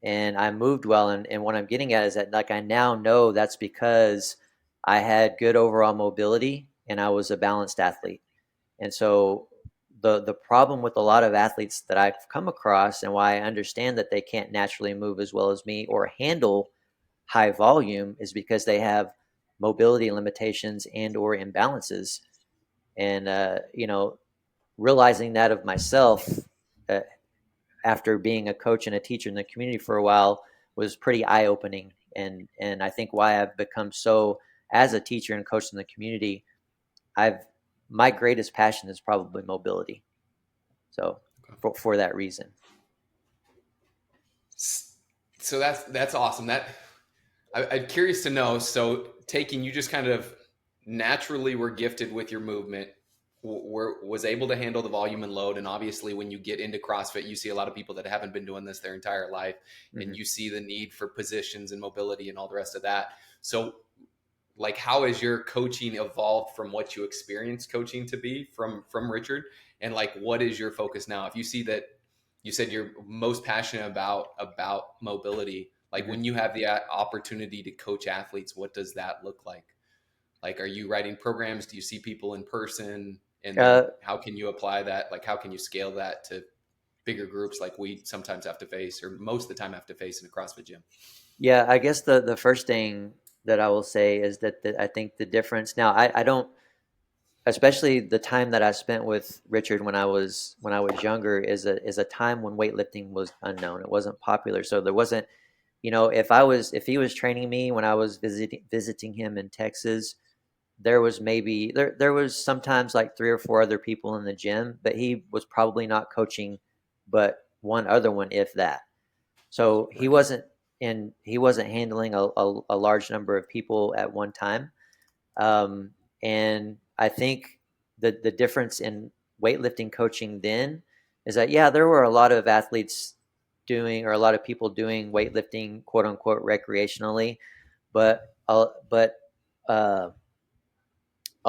and I moved well. And what I'm getting at is that, like, I now know that's because I had good overall mobility and I was a balanced athlete. And so the problem with a lot of athletes that I've come across, and why I understand that they can't naturally move as well as me or handle high volume, is because they have mobility limitations and or imbalances. And realizing that of myself, uh, after being a coach and a teacher in the community for a while, was pretty eye-opening. And I think why I've become so, as a teacher and coach in the community, my greatest passion is probably mobility. So for that reason. So that's awesome. I'm curious to know. So you just kind of naturally were gifted with your movement, was able to handle the volume and load. And obviously when you get into CrossFit, you see a lot of people that haven't been doing this their entire life, and you see the need for positions and mobility and all the rest of that. So like, how has your coaching evolved from what you experienced coaching to be from Richard? And like, what is your focus now? If you see that, you said you're most passionate about mobility, like when you have the opportunity to coach athletes, what does that look like? Like, are you writing programs? Do you see people in person? And then how can you apply that? Like, how can you scale that to bigger groups like we sometimes have to face, or most of the time have to face in a CrossFit gym? Yeah, I guess the first thing that I will say is that I think the difference now, I don't, especially the time that I spent with Richard when I was younger, is a time when weightlifting was unknown. It wasn't popular. So there wasn't, if he was training me when I was visiting him in Texas, there was there was sometimes like 3 or 4 other people in the gym, but he was probably not coaching but one other one, if that. So he wasn't handling a large number of people at one time. And I think the difference in weightlifting coaching then is that, yeah, there were a lot of athletes doing, or a lot of people doing weightlifting, quote unquote, recreationally, but a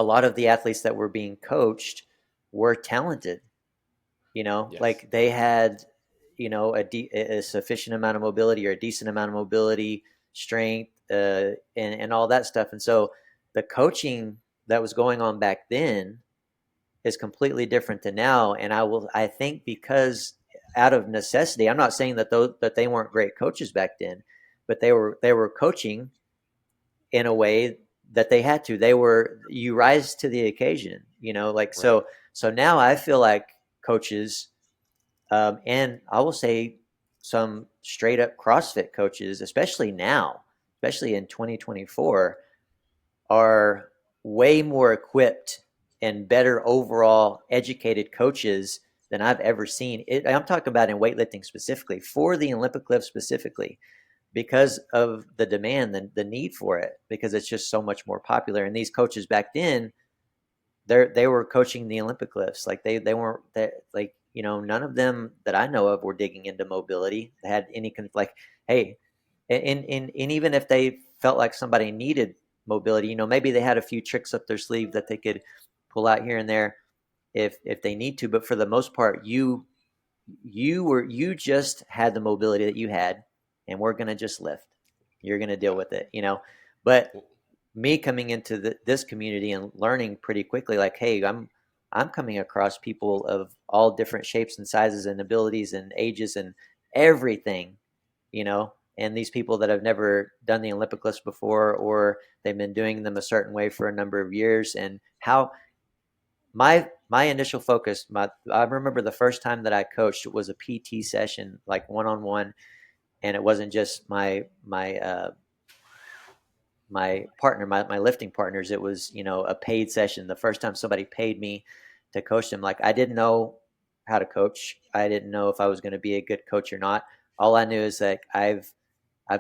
lot of the athletes that were being coached were talented. Yes. Like they had, a sufficient amount of mobility, or a decent amount of mobility, strength, and all that stuff. And so the coaching that was going on back then is completely different to now. And I think, because out of necessity, I'm not saying that they weren't great coaches back then, but they were coaching in a way that they had to. You rise to the occasion, like, right. So now I feel like coaches, and I will say some straight up CrossFit coaches, especially now, especially in 2024, are way more equipped and better overall educated coaches than I've ever seen. I'm talking about in weightlifting specifically, for the Olympic lift specifically, because of the demand, the need for it, because it's just so much more popular. And these coaches back then, they were coaching the Olympic lifts. Like they weren't like, none of them that I know of were digging into mobility. They had any like, hey, and even if they felt like somebody needed mobility, maybe they had a few tricks up their sleeve that they could pull out here and there if they need to. But for the most part, you just had the mobility that you had, and we're gonna just lift. You're gonna deal with it, But me coming into this community and learning pretty quickly, like, hey, I'm coming across people of all different shapes and sizes and abilities and ages and everything, you know, and these people that have never done the Olympic lifts before, or they've been doing them a certain way for a number of years. And how my initial focus, I remember the first time that I coached was a PT session, like one-on-one, and it wasn't just my partner, my lifting partners. It was, you know, a paid session. The first time somebody paid me to coach them, like, I didn't know how to coach. I didn't know if I was going to be a good coach or not. All I knew is that I've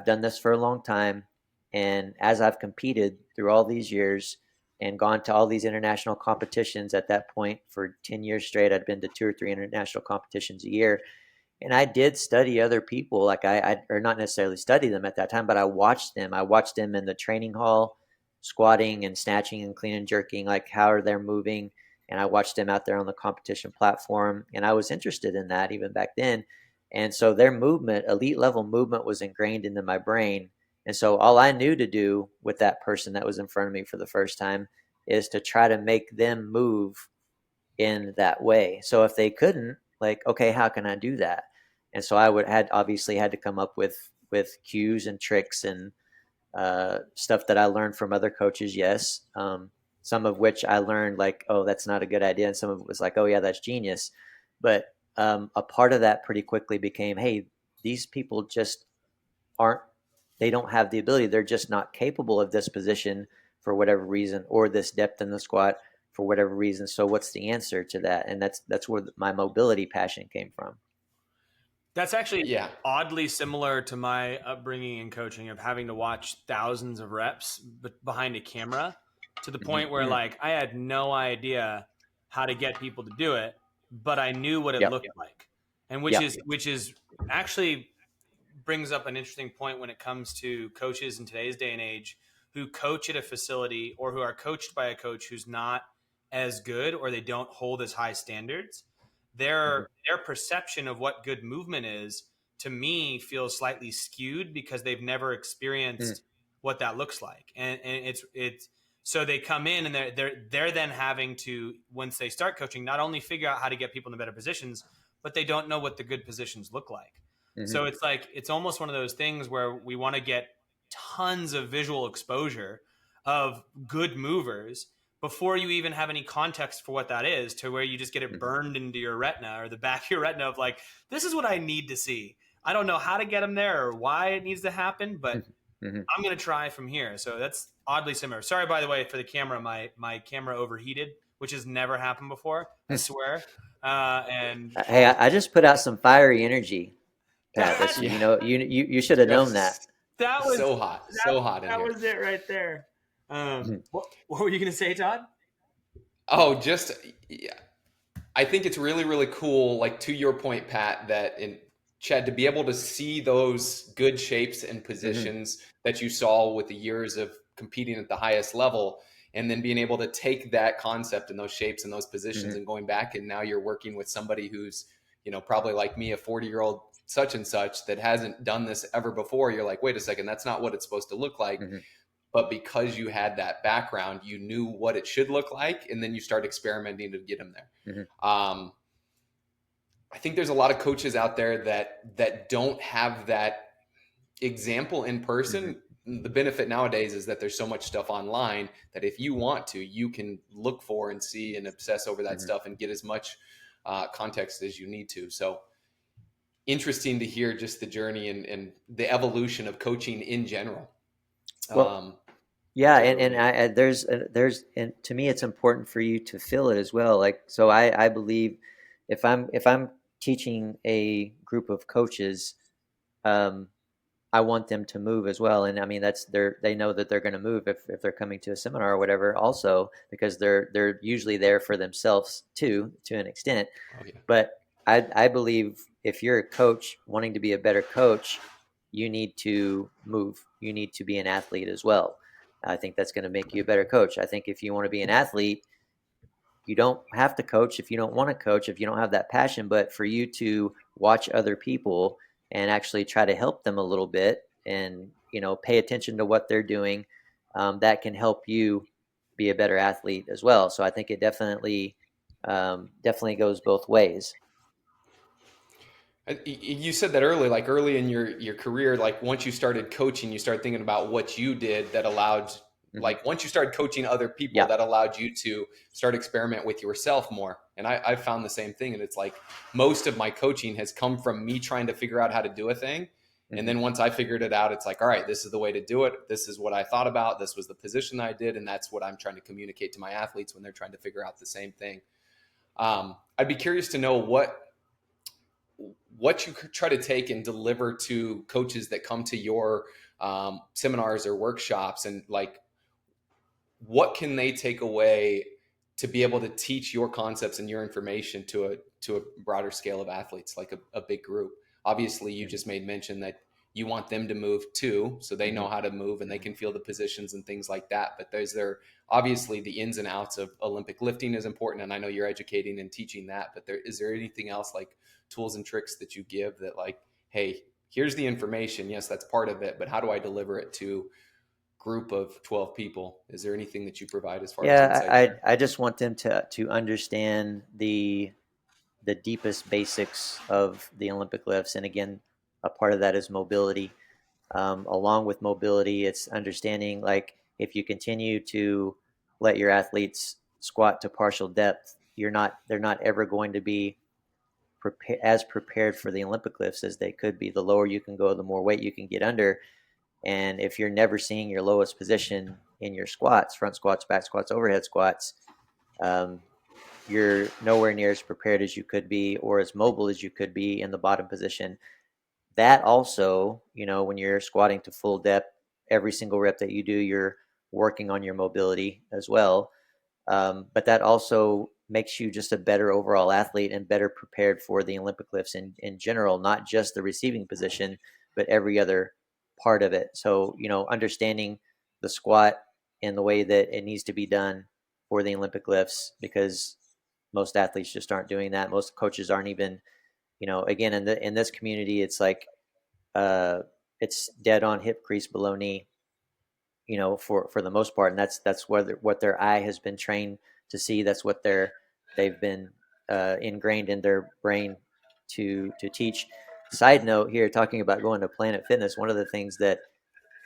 done this for a long time, and as I've competed through all these years and gone to all these international competitions, at that point for 10 years straight, I'd been to 2 or 3 international competitions a year. And I did study other people, like or not necessarily study them at that time, but I watched them. I watched them in the training hall, squatting and snatching and clean and jerking, like how are they moving? And I watched them out there on the competition platform, and I was interested in that even back then. And so their movement, elite level movement, was ingrained into my brain. And so all I knew to do with that person that was in front of me for the first time is to try to make them move in that way. So if they couldn't, like, okay, how can I do that? And so had obviously had to come up with cues and tricks and stuff that I learned from other coaches. Yes, some of which I learned like, oh, that's not a good idea, and some of it was like, oh yeah, that's genius. But a part of that pretty quickly became, hey, these people just aren't. They don't have the ability. They're just not capable of this position for whatever reason, or this depth in the squat for whatever reason. So what's the answer to that? And that's where my mobility passion came from. That's actually Yeah. oddly similar to my upbringing in coaching, of having to watch thousands of reps behind a camera, to the point where like I had no idea how to get people to do it, but I knew what it Yep. looked like. And Yep. which is actually brings up an interesting point when it comes to coaches in today's day and age who coach at a facility or who are coached by a coach who's not as good, or they don't hold as high standards. Their perception of what good movement is, to me, feels slightly skewed because they've never experienced what that looks like. And it's so they come in and they're then having to, once they start coaching, not only figure out how to get people in better positions, but they don't know what the good positions look like. So it's like, it's almost one of those things where we want to get tons of visual exposure of good movers before you even have any context for what that is, to where you just get it burned into your retina or the back of your retina of like, this is what I need to see. I don't know how to get them there or why it needs to happen, but I'm going to try from here. So that's oddly similar. Sorry, by the way, for the camera, my camera overheated, which has never happened before, I swear. And Hey, I just put out some fiery energy, Pat. That's, Yeah. you know, you should have known that. that was So hot. So hot in that here. was it right there. What were you going to say, Todd? Oh, just yeah. I think it's really, really cool, like to your point, Pat, that in Chad, to be able to see those good shapes and positions that you saw with the years of competing at the highest level, and then being able to take that concept and those shapes and those positions and going back, and now you're working with somebody who's, you know, probably like me, a 40-year-old such and such that hasn't done this ever before. You're like, wait a second, that's not what it's supposed to look like. But because you had that background, you knew what it should look like, and then you start experimenting to get them there. I think there's a lot of coaches out there that don't have that example in person. The benefit nowadays is that there's so much stuff online that if you want to, you can look for and see and obsess over that stuff and get as much context as you need to. So interesting to hear just the journey and the evolution of coaching in general. Well, yeah, and there's and to me, it's important for you to feel it as well. Like, so I believe if I'm teaching a group of coaches, I want them to move as well. And I mean, they know that they're going to move if they're coming to a seminar or whatever, also, because they're usually there for themselves too, to an extent. But I believe if you're a coach wanting to be a better coach, you need to move. You need to be an athlete as well. I think that's going to make you a better coach. I think if you want to be an athlete, you don't have to coach if you don't want to coach, if you don't have that passion, but for you to watch other people and actually try to help them a little bit and, you know, pay attention to what they're doing, that can help you be a better athlete as well. So I think it definitely goes both ways. You said that early, like early in your career, like once you started coaching, you started thinking about what you did that allowed, like once you started coaching other people, Yeah. that allowed you to start experiment with yourself more. And I found the same thing. And it's like most of my coaching has come from me trying to figure out how to do a thing. And then once I figured it out, it's like, all right, this is the way to do it. This is what I thought about. This was the position I did. And that's what I'm trying to communicate to my athletes when they're trying to figure out the same thing. I'd be curious to know what you could try to take and deliver to coaches that come to your seminars or workshops, and like what can they take away to be able to teach your concepts and your information to a broader scale of athletes, like a big group. Obviously you just made mention that you want them to move too, so they know how to move and they can feel the positions and things like that. But there obviously the ins and outs of Olympic lifting is important, and I know you're educating and teaching that. But is there anything else, like tools and tricks that you give that, like, hey, here's the information, yes, that's part of it, but how do I deliver it to group of 12 people? Is there anything that you provide as far as insight there? I just want them to understand the deepest basics of the Olympic lifts. And again, a part of that is mobility. Along with mobility, it's understanding, like, if you continue to let your athletes squat to partial depth, they're not ever going to be as prepared for the Olympic lifts as they could be. The lower you can go, the more weight you can get under. And if you're never seeing your lowest position in your squats, front squats, back squats, overhead squats, you're nowhere near as prepared as you could be or as mobile as you could be in the bottom position. That also, when you're squatting to full depth, every single rep that you do, you're working on your mobility as well. But that also makes you just a better overall athlete and better prepared for the Olympic lifts in general, not just the receiving position, but every other part of it. So, understanding the squat and the way that it needs to be done for the Olympic lifts, because most athletes just aren't doing that. Most coaches aren't even, again, in this community, it's like, it's dead on hip crease below knee, for the most part. And that's what their eye has been trained to see. That's what they've been ingrained in their brain to teach. Side note here, talking about going to Planet Fitness, one of the things that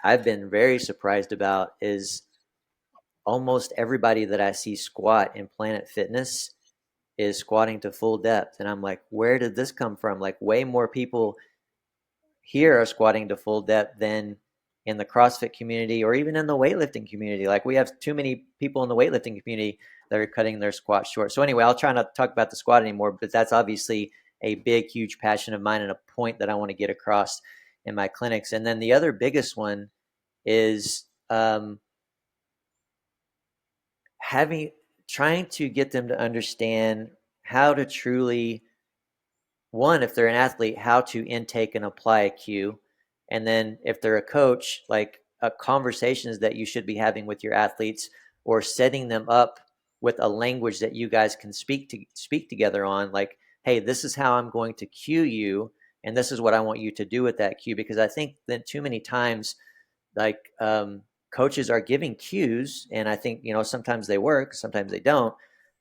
I've been very surprised about is almost everybody that I see squat in Planet Fitness is squatting to full depth. And I'm like, where did this come from? Like, way more people here are squatting to full depth than in the CrossFit community or even in the weightlifting community. Like, we have too many people in the weightlifting community that are cutting their squats short. So anyway, I'll try not to talk about the squat anymore, but that's obviously a big, huge passion of mine and a point that I want to get across in my clinics. And then the other biggest one is trying to get them to understand how to truly, one, if they're an athlete, how to intake and apply a cue. And then if they're a coach, like, conversations that you should be having with your athletes, or setting them up with a language that you guys can speak together on, like, hey, this is how I'm going to cue you, and this is what I want you to do with that cue. Because I think that too many times, like, coaches are giving cues, and I think, sometimes they work, sometimes they don't,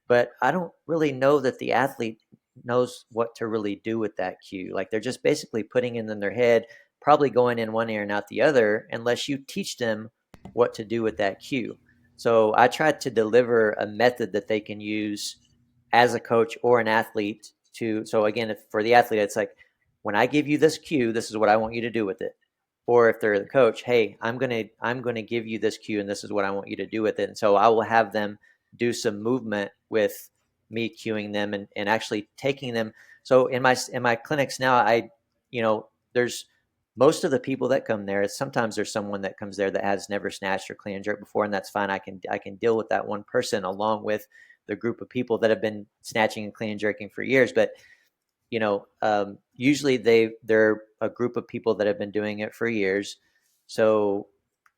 but I don't really know that the athlete knows what to really do with that cue. Like, they're just basically putting it in their head, probably going in one ear and out the other, unless you teach them what to do with that cue. So I try to deliver a method that they can use as a coach or an athlete so again, if for the athlete, it's like, when I give you this cue, this is what I want you to do with it. Or if they're the coach, hey, I'm gonna give you this cue, and this is what I want you to do with it. And so I will have them do some movement with me cueing them, and actually taking them. So in my clinics now, there's most of the people that come there. Sometimes there's someone that comes there that has never snatched or clean and jerk before, and that's fine. I can deal with that one person along with the group of people that have been snatching and clean and jerking for years. But usually they're a group of people that have been doing it for years. So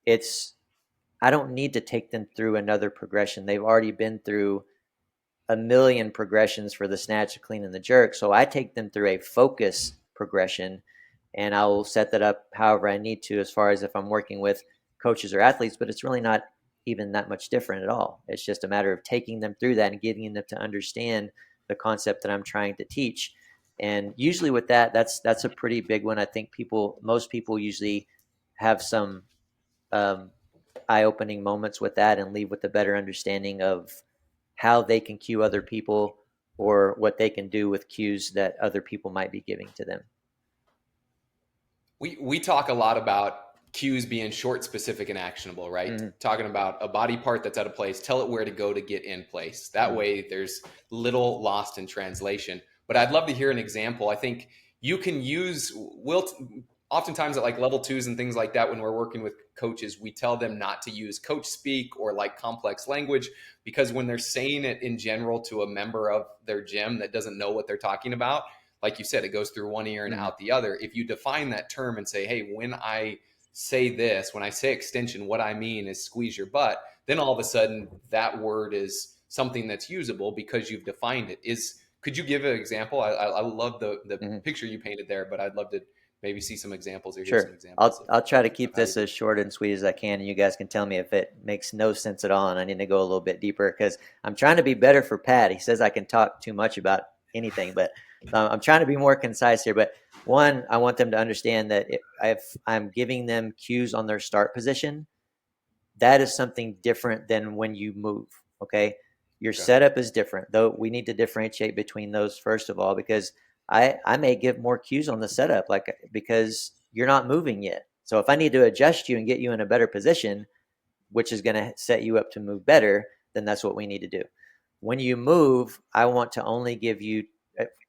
I don't need to take them through another progression. They've already been through a million progressions for the snatch, the clean, and the jerk. So I take them through a focus progression, and I'll set that up however I need to, as far as if I'm working with coaches or athletes, but it's really not even that much different at all. It's just a matter of taking them through that and getting them to understand the concept that I'm trying to teach. And usually with that, that's a pretty big one. I think most people usually have some eye-opening moments with that and leave with a better understanding of how they can cue other people or what they can do with cues that other people might be giving to them. We talk a lot about cues being short, specific, and actionable, right? Mm-hmm. Talking about a body part that's out of place, tell it where to go to get in place. That Mm-hmm. way there's little lost in translation. But I'd love to hear an example. I think you can use, oftentimes at like level 2s and things like that, when we're working with coaches, we tell them not to use coach speak or like complex language, because when they're saying it in general to a member of their gym that doesn't know what they're talking about, like you said, it goes through one ear and out the other. If you define that term and say, hey, when I say this, when I say extension, what I mean is squeeze your butt, then all of a sudden that word is something that's usable because you've defined it. Could you give an example? I love the picture you painted there, but I'd love to maybe see some examples or hear some Sure. examples. I'll try to keep this as short and sweet as I can, and you guys can tell me if it makes no sense at all and I need to go a little bit deeper, because I'm trying to be better for Pat. He says I can talk too much about anything, but I'm trying to be more concise here. But one, I want them to understand that if I'm giving them cues on their start position, that is something different than when you move. Okay. Your setup is different, though. We need to differentiate between those first of all, because I may give more cues on the setup, because you're not moving yet. So if I need to adjust you and get you in a better position, which is going to set you up to move better, then that's what we need to do. When you move, I want to only give you,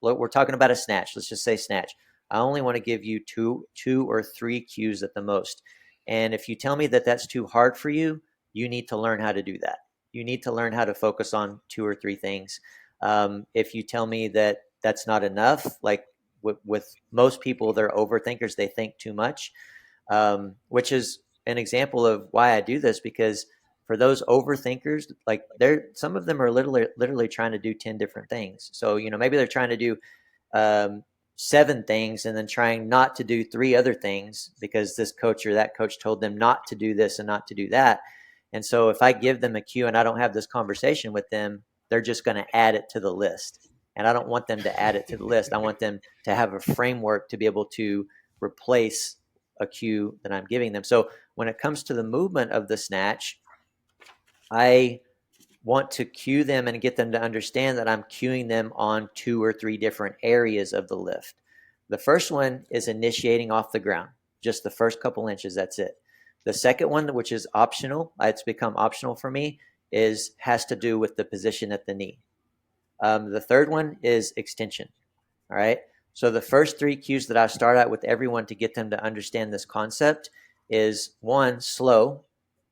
we're talking about a snatch. Let's just say snatch. I only want to give you two or three cues at the most. And if you tell me that that's too hard for you, you need to learn how to do that. You need to learn how to focus on 2 or 3 things. If you tell me that that's not enough, like with most people, they're overthinkers. They think too much, which is an example of why I do this, because for those overthinkers, like some of them are literally trying to do 10 different things. So, maybe they're trying to do 7 things and then trying not to do 3 other things because this coach or that coach told them not to do this and not to do that. And so if I give them a cue and I don't have this conversation with them, they're just going to add it to the list. And I don't want them to add it to the list. I want them to have a framework to be able to replace a cue that I'm giving them. So when it comes to the movement of the snatch, I want to cue them and get them to understand that I'm cueing them on 2 or 3 different areas of the lift. The first one is initiating off the ground, just the first couple inches, that's it. The second one, which is optional, it's become optional for me, has to do with the position at the knee. The third one is extension. All right. So the first 3 cues that I start out with everyone to get them to understand this concept is 1, slow.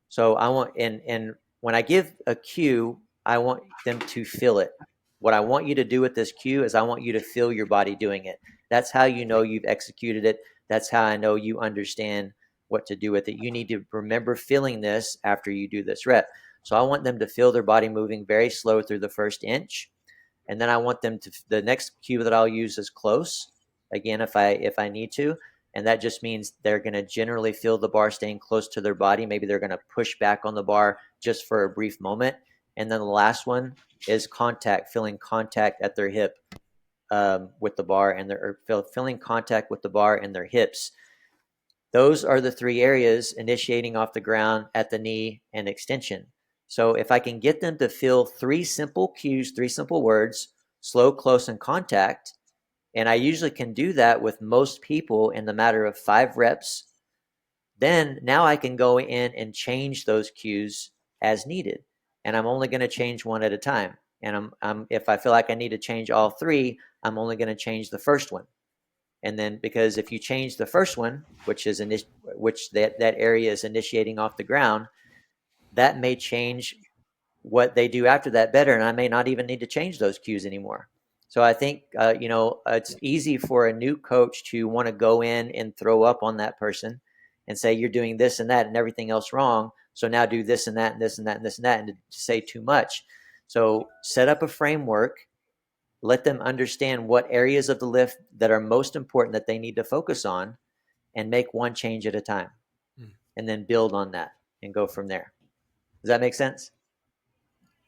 So I want, and when I give a cue, I want them to feel it. What I want you to do with this cue is I want you to feel your body doing it. That's how you know you've executed it. That's how I know you understand what to do with it. You need to remember feeling this after you do this rep. So I want them to feel their body moving very slow through the first inch. And then I want them to, the next cue that I'll use is close. Again, if I need to. And that just means they're going to generally feel the bar staying close to their body. Maybe they're going to push back on the bar just for a brief moment. And then the last one is contact, feeling contact at their hip with the bar, and feeling contact with the bar and their hips. Those are the 3 areas: initiating off the ground, at the knee, and extension. So if I can get them to feel 3 simple cues, 3 simple words: slow, close, and contact, and I usually can do that with most people in the matter of 5 reps, then now I can go in and change those cues as needed. And I'm only going to change one at a time. And if I feel like I need to change all 3, I'm only going to change the first one. And then, because if you change the first one, which that area is initiating off the ground, that may change what they do after that better, and I may not even need to change those cues anymore. So I think it's easy for a new coach to want to go in and throw up on that person and say, you're doing this and that and everything else wrong, so now do this and that and this and that and this and that, and to say too much. So set up a framework, let them understand what areas of the lift that are most important that they need to focus on, and make one change at a time. and then build on that and go from there. Does that make sense?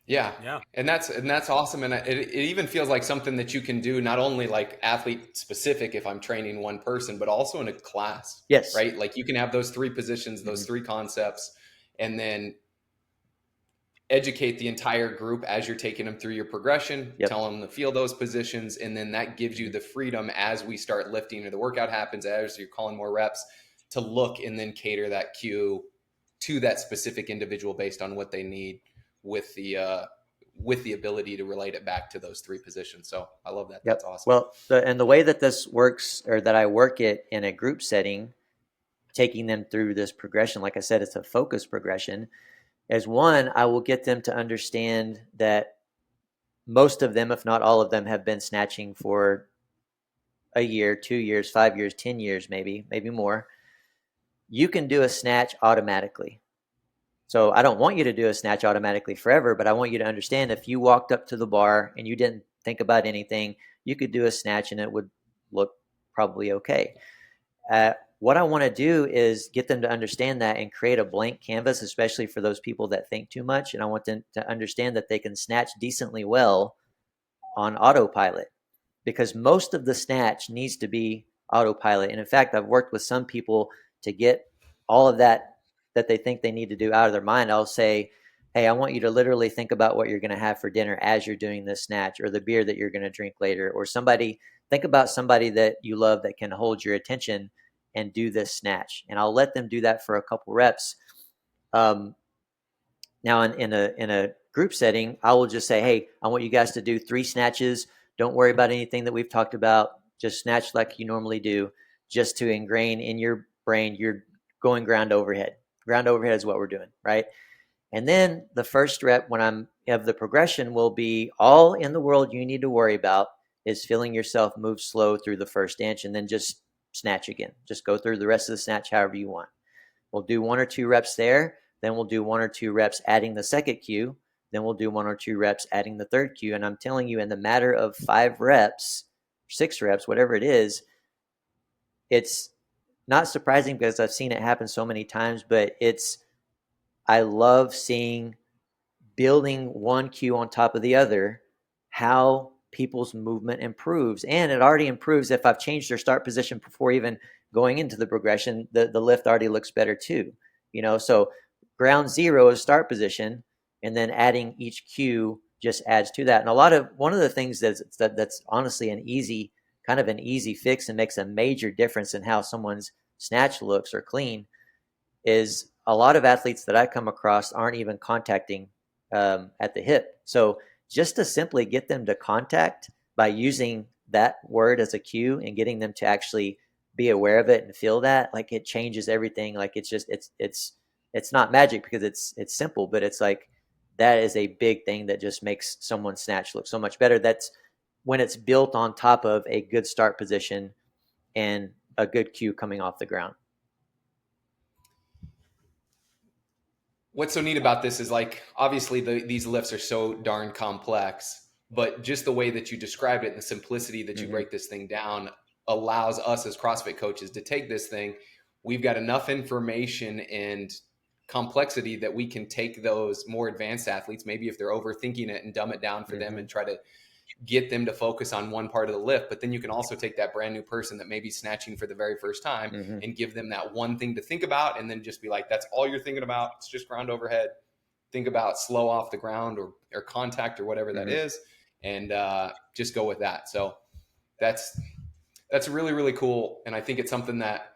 Yeah. Yeah. And that's awesome. And it even feels like something that you can do not only like athlete specific if I'm training one person, but also in a class. Yes. Right. Like you can have those three positions, those Mm-hmm. three concepts, and then educate the entire group as you're taking them through your progression, Yep. tell them to feel those positions. And then that gives you the freedom as we start lifting or the workout happens, as you're calling more reps, to look and then cater that cue to that specific individual based on what they need with the ability to relate it back to those three positions. So I love that. Yep. That's awesome. Well, the way that this works, or that I work it in a group setting, taking them through this progression, like I said, it's a focus progression, is one, I will get them to understand that most of them, if not all of them, have been snatching for a year, 2 years, 5 years, 10 years, maybe more. You can do a snatch automatically. So I don't want you to do a snatch automatically forever, but I want you to understand if you walked up to the bar and you didn't think about anything, you could do a snatch and it would look probably okay. What I want to do is get them to understand that and create a blank canvas, especially for those people that think too much. And I want them to understand that they can snatch decently well on autopilot, because most of the snatch needs to be autopilot. And in fact, I've worked with some people to get all of that they think they need to do out of their mind. I'll say, hey, I want you to literally think about what you're going to have for dinner as you're doing this snatch, or the beer that you're going to drink later, or think about somebody that you love that can hold your attention and do this snatch. And I'll let them do that for a couple reps. Now in a group setting, I will just say, hey, I want you guys to do 3 snatches. Don't worry about anything that we've talked about. Just snatch like you normally do, just to ingrain in your brain you're going ground overhead. Ground overhead is what we're doing, right? And then the first rep, when I'm of the progression, will be all in the world you need to worry about is feeling yourself move slow through the first inch, and then just snatch again. Just go through the rest of the snatch however you want. We'll do 1 or 2 reps there. Then we'll do 1 or 2 reps adding the second cue. Then we'll do 1 or 2 reps adding the third cue. And I'm telling you, in the matter of 5 reps, 6 reps, whatever it is, it's not surprising because I've seen it happen so many times, but I love seeing, building one cue on top of the other, how people's movement improves. And it already improves if I've changed their start position before even going into the progression. The lift already looks better too. So ground zero is start position, and then adding each cue just adds to that. And one of the things that's honestly an easy fix and makes a major difference in how someone's snatch looks or clean is a lot of athletes that I come across aren't even contacting at the hip. So just to simply get them to contact by using that word as a cue and getting them to actually be aware of it and feel that, like, it changes everything. Like, it's not magic because it's simple, but it's like, that is a big thing that just makes someone's snatch look so much better. That's when it's built on top of a good start position and a good cue coming off the ground. What's so neat about this is, like, obviously these lifts are so darn complex, but just the way that you described it and the simplicity that you break this thing down allows us as CrossFit coaches to take this thing. We've got enough information and complexity that we can take those more advanced athletes, maybe if they're overthinking it, and dumb it down for them and try to get them to focus on one part of the lift. But then you can also take that brand new person that may be snatching for the very first time and give them that one thing to think about, and then just be like, that's all you're thinking about. It's just ground overhead. Think about slow off the ground or contact or whatever that is, and just go with that. So that's really, really cool. And I think it's something that,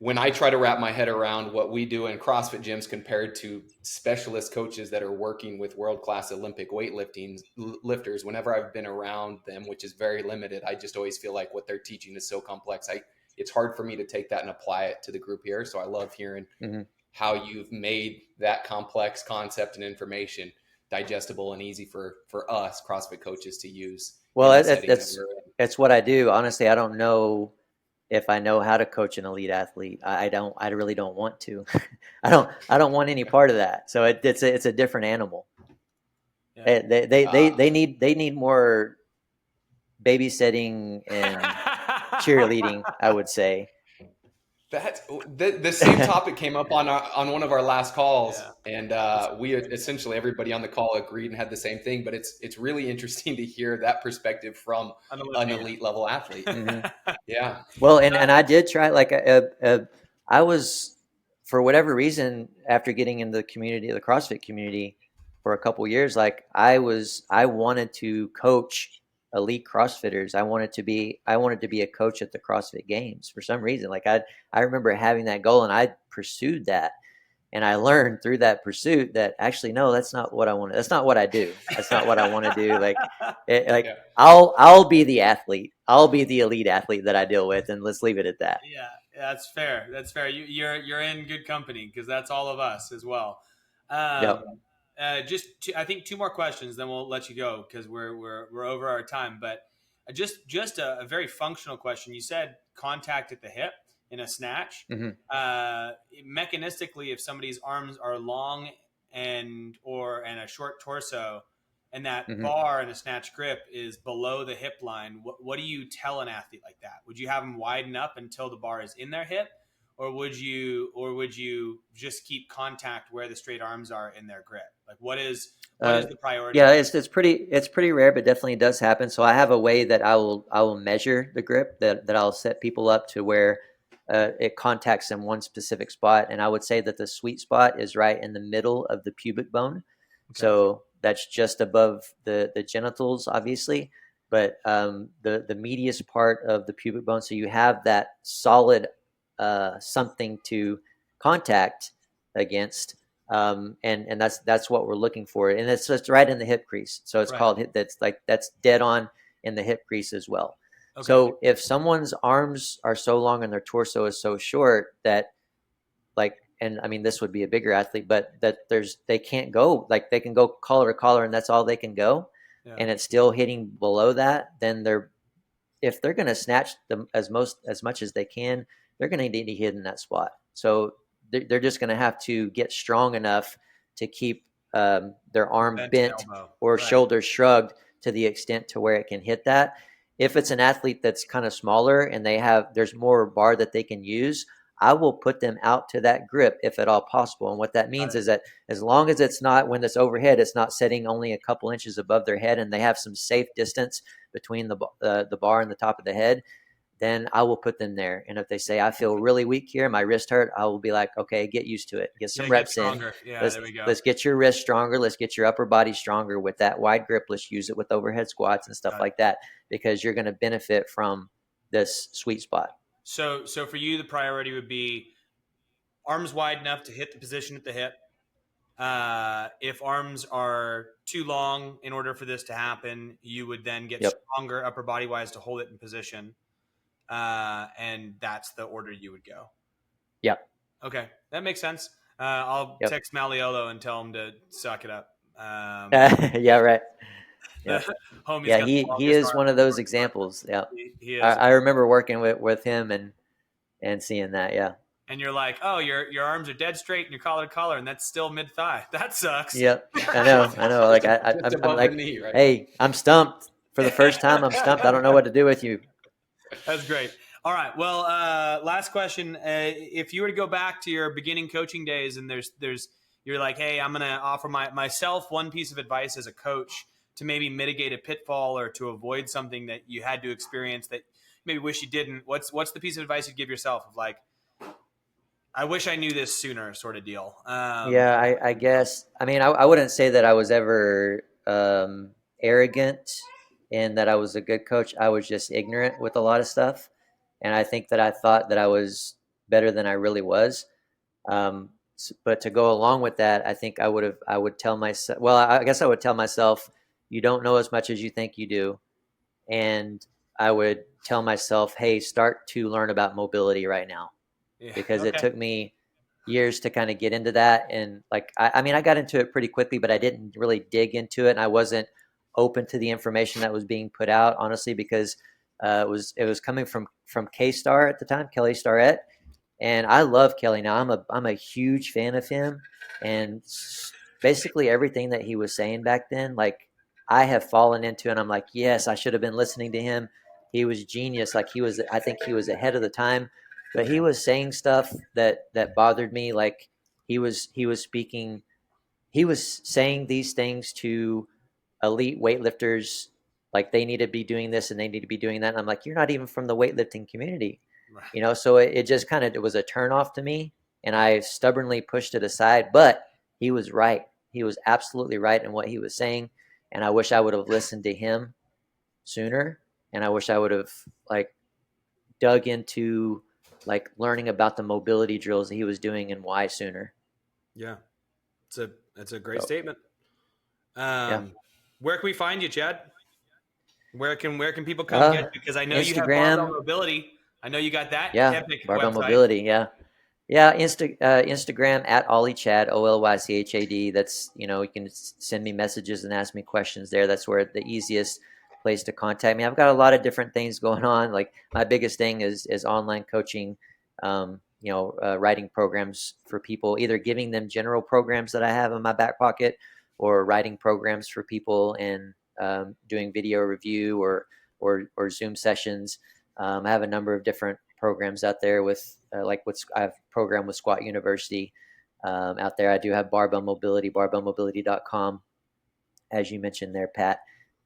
when I try to wrap my head around what we do in CrossFit gyms compared to specialist coaches that are working with world-class Olympic weightlifting lifters, whenever I've been around them, which is very limited, I just always feel like what they're teaching is so complex. It's hard for me to take that and apply it to the group here. So I love hearing how you've made that complex concept and information digestible and easy for us CrossFit coaches to use. Well, that's what I do. Honestly, I don't know if I know how to coach an elite athlete. I really don't want to. I don't want any part of that. So it's a different animal. Yeah. They need more babysitting and cheerleading, I would say. That's the same topic came up on one of our last calls, Yeah. and we essentially everybody on the call agreed and had the same thing. But it's really interesting to hear that perspective from An an Olympian. elite level athlete. Mhm. Yeah, Well, and I did try like I was, for whatever reason, after getting in the community, the CrossFit community, for a couple years, like I wanted to coach elite CrossFitters. I wanted to be a coach at the CrossFit Games for some reason. Like I remember having that goal, and I pursued that. And I learned through that pursuit that actually, no, that's not what I want. That's not what I do. That's not what I want to do. Like yeah. I'll be the athlete. I'll be the elite athlete that I deal with, and let's leave it at that. Yeah, that's fair. That's fair. You're in good company because that's all of us as well. Yep. Um, I think two more questions, then we'll let you go because we're over our time. But just a very functional question. You said contact at the hip in a snatch. Hmm. Mechanistically, if somebody's arms are long and a short torso, and that Hmm. bar in a snatch grip is below the hip line, what do you tell an athlete like that? Would you have them widen up until the bar is in their hip, or would you just keep contact where the straight arms are in their grip? Like what is the priority? Yeah, it's pretty rare, but definitely does happen. So I have a way that I will measure the grip, that I'll set people up to where it contacts in one specific spot, and I would say that the sweet spot is right in the middle of the pubic bone. Okay. So that's just above the genitals, obviously, but the medius part of the pubic bone. So you have that solid something to contact against, and that's what we're looking for, and it's just right in the hip crease. So it's Right. called hip. That's dead on in the hip crease as well. Okay. So if someone's arms are so long and their torso is so short that, like, and I mean, this would be a bigger athlete, but that they can't go, like, they can go collar to collar and that's all they can go, Yeah. and it's still hitting below that, then if they're going to snatch them as much as they can, they're going to need to hit in that spot. So they're just going to have to get strong enough to keep their arm Bent bent elbow. or Right. shoulders shrugged to the extent to where it can hit that. If it's an athlete that's kind of smaller and there's more bar that they can use, I will put them out to that grip if at all possible. And what that Got means it. is that as long as it's not, when it's overhead, it's not setting only a couple inches above their head and they have some safe distance between the bar and the top of the head, then I will put them there. And if they say, I feel really weak here, my wrist hurt, I will be like, okay, get used to it. Get some Yeah, get reps in. stronger. Yeah, Let's there we go. let's get your wrist stronger. Let's get your upper body stronger with that wide grip. Let's use it with overhead squats and stuff Got it. like that, because you're going to benefit from this sweet spot. So for you, the priority would be arms wide enough to hit the position at the hip. If arms are too long in order for this to happen, you would then get Yep. stronger upper body wise to hold it in position. And that's the order you would go. Yep. Okay, that makes sense. I'll Yep. text Maliolo and tell him to suck it up. Yeah, right. Yeah. Homie's Yeah, got the he longest is one arms of in the those world. examples. Yeah. He is. I remember working with him and seeing that. Yeah. And you're like, oh, your arms are dead straight and your collar to collar, and that's still mid thigh. That sucks. Yep. I know. Like Just I'm above like, the knee, right? hey, I'm stumped for the first time. I'm stumped. I don't know what to do with you. That's great. All right. Well, last question. If you were to go back to your beginning coaching days, and you're like, hey, I'm going to offer myself one piece of advice as a coach to maybe mitigate a pitfall or to avoid something that you had to experience that maybe wish you didn't. What's the piece of advice you'd give yourself of like, I wish I knew this sooner, sort of deal? Yeah, I guess. I mean, I wouldn't say that I was ever arrogant and that I was a good coach. I was just ignorant with a lot of stuff, and I think that I thought that I was better than I really was. But to go along with that, I think I would tell myself. Well, I guess I would tell myself, you don't know as much as you think you do, and I would tell myself, hey, start to learn about mobility right now, Yeah. because it Okay. took me years to kind of get into that. And like, I mean, I got into it pretty quickly, but I didn't really dig into it. And I wasn't open to the information that was being put out, honestly, because it was coming from K-Star at the time, Kelly Starrett. And I love Kelly now. I'm a huge fan of him. And basically everything that he was saying back then, like, I have fallen into, and I'm like, yes, I should have been listening to him. He was genius. Like, I think he was ahead of the time. but he was saying stuff that bothered me. Like he was saying these things to elite weightlifters, like they need to be doing this and they need to be doing that. And I'm like, you're not even from the weightlifting community, you know? So it just kind of, it was a turnoff to me, and I stubbornly pushed it aside, but he was right. He was absolutely right in what he was saying. And I wish I would have listened to him sooner. And I wish I would have like dug into like learning about the mobility drills that he was doing and why sooner. Yeah. That's a great statement. Yeah. Where can we find you, Chad? Where can people come get you? Because I know Instagram, you have Barbell Mobility. I know you got that epic Barbell website. Mobility. Yeah. Instagram at OllyChad, OLYCHAD. That's, you know, you can send me messages and ask me questions there. That's where the easiest place to contact me. I've got a lot of different things going on. Like my biggest thing is online coaching, writing programs for people, either giving them general programs that I have in my back pocket, or writing programs for people and doing video review or Zoom sessions. I have a number of different programs out there with I have a program with Squat University out there. I do have Barbell Mobility, barbellmobility.com, as you mentioned there, Pat.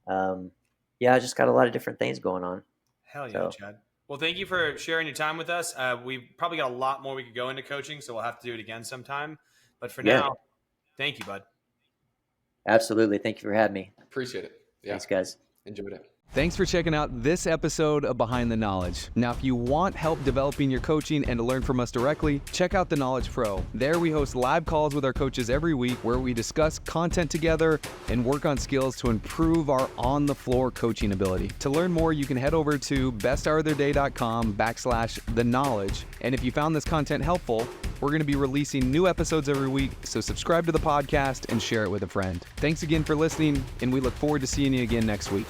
I just got a lot of different things going on. Hell yeah, Chad. Well, thank you for sharing your time with us. We've probably got a lot more we could go into coaching, so we'll have to do it again sometime. But for now, thank you, bud. Absolutely. Thank you for having me. Appreciate it. Yeah. Thanks, guys. Enjoyed it. Thanks for checking out this episode of Behind the Knowledge. Now, if you want help developing your coaching and to learn from us directly, check out The Knowledge Pro. There we host live calls with our coaches every week where we discuss content together and work on skills to improve our on-the-floor coaching ability. To learn more, you can head over to besthouroftheirday.com/theknowledge. And if you found this content helpful, we're going to be releasing new episodes every week, so subscribe to the podcast and share it with a friend. Thanks again for listening, and we look forward to seeing you again next week.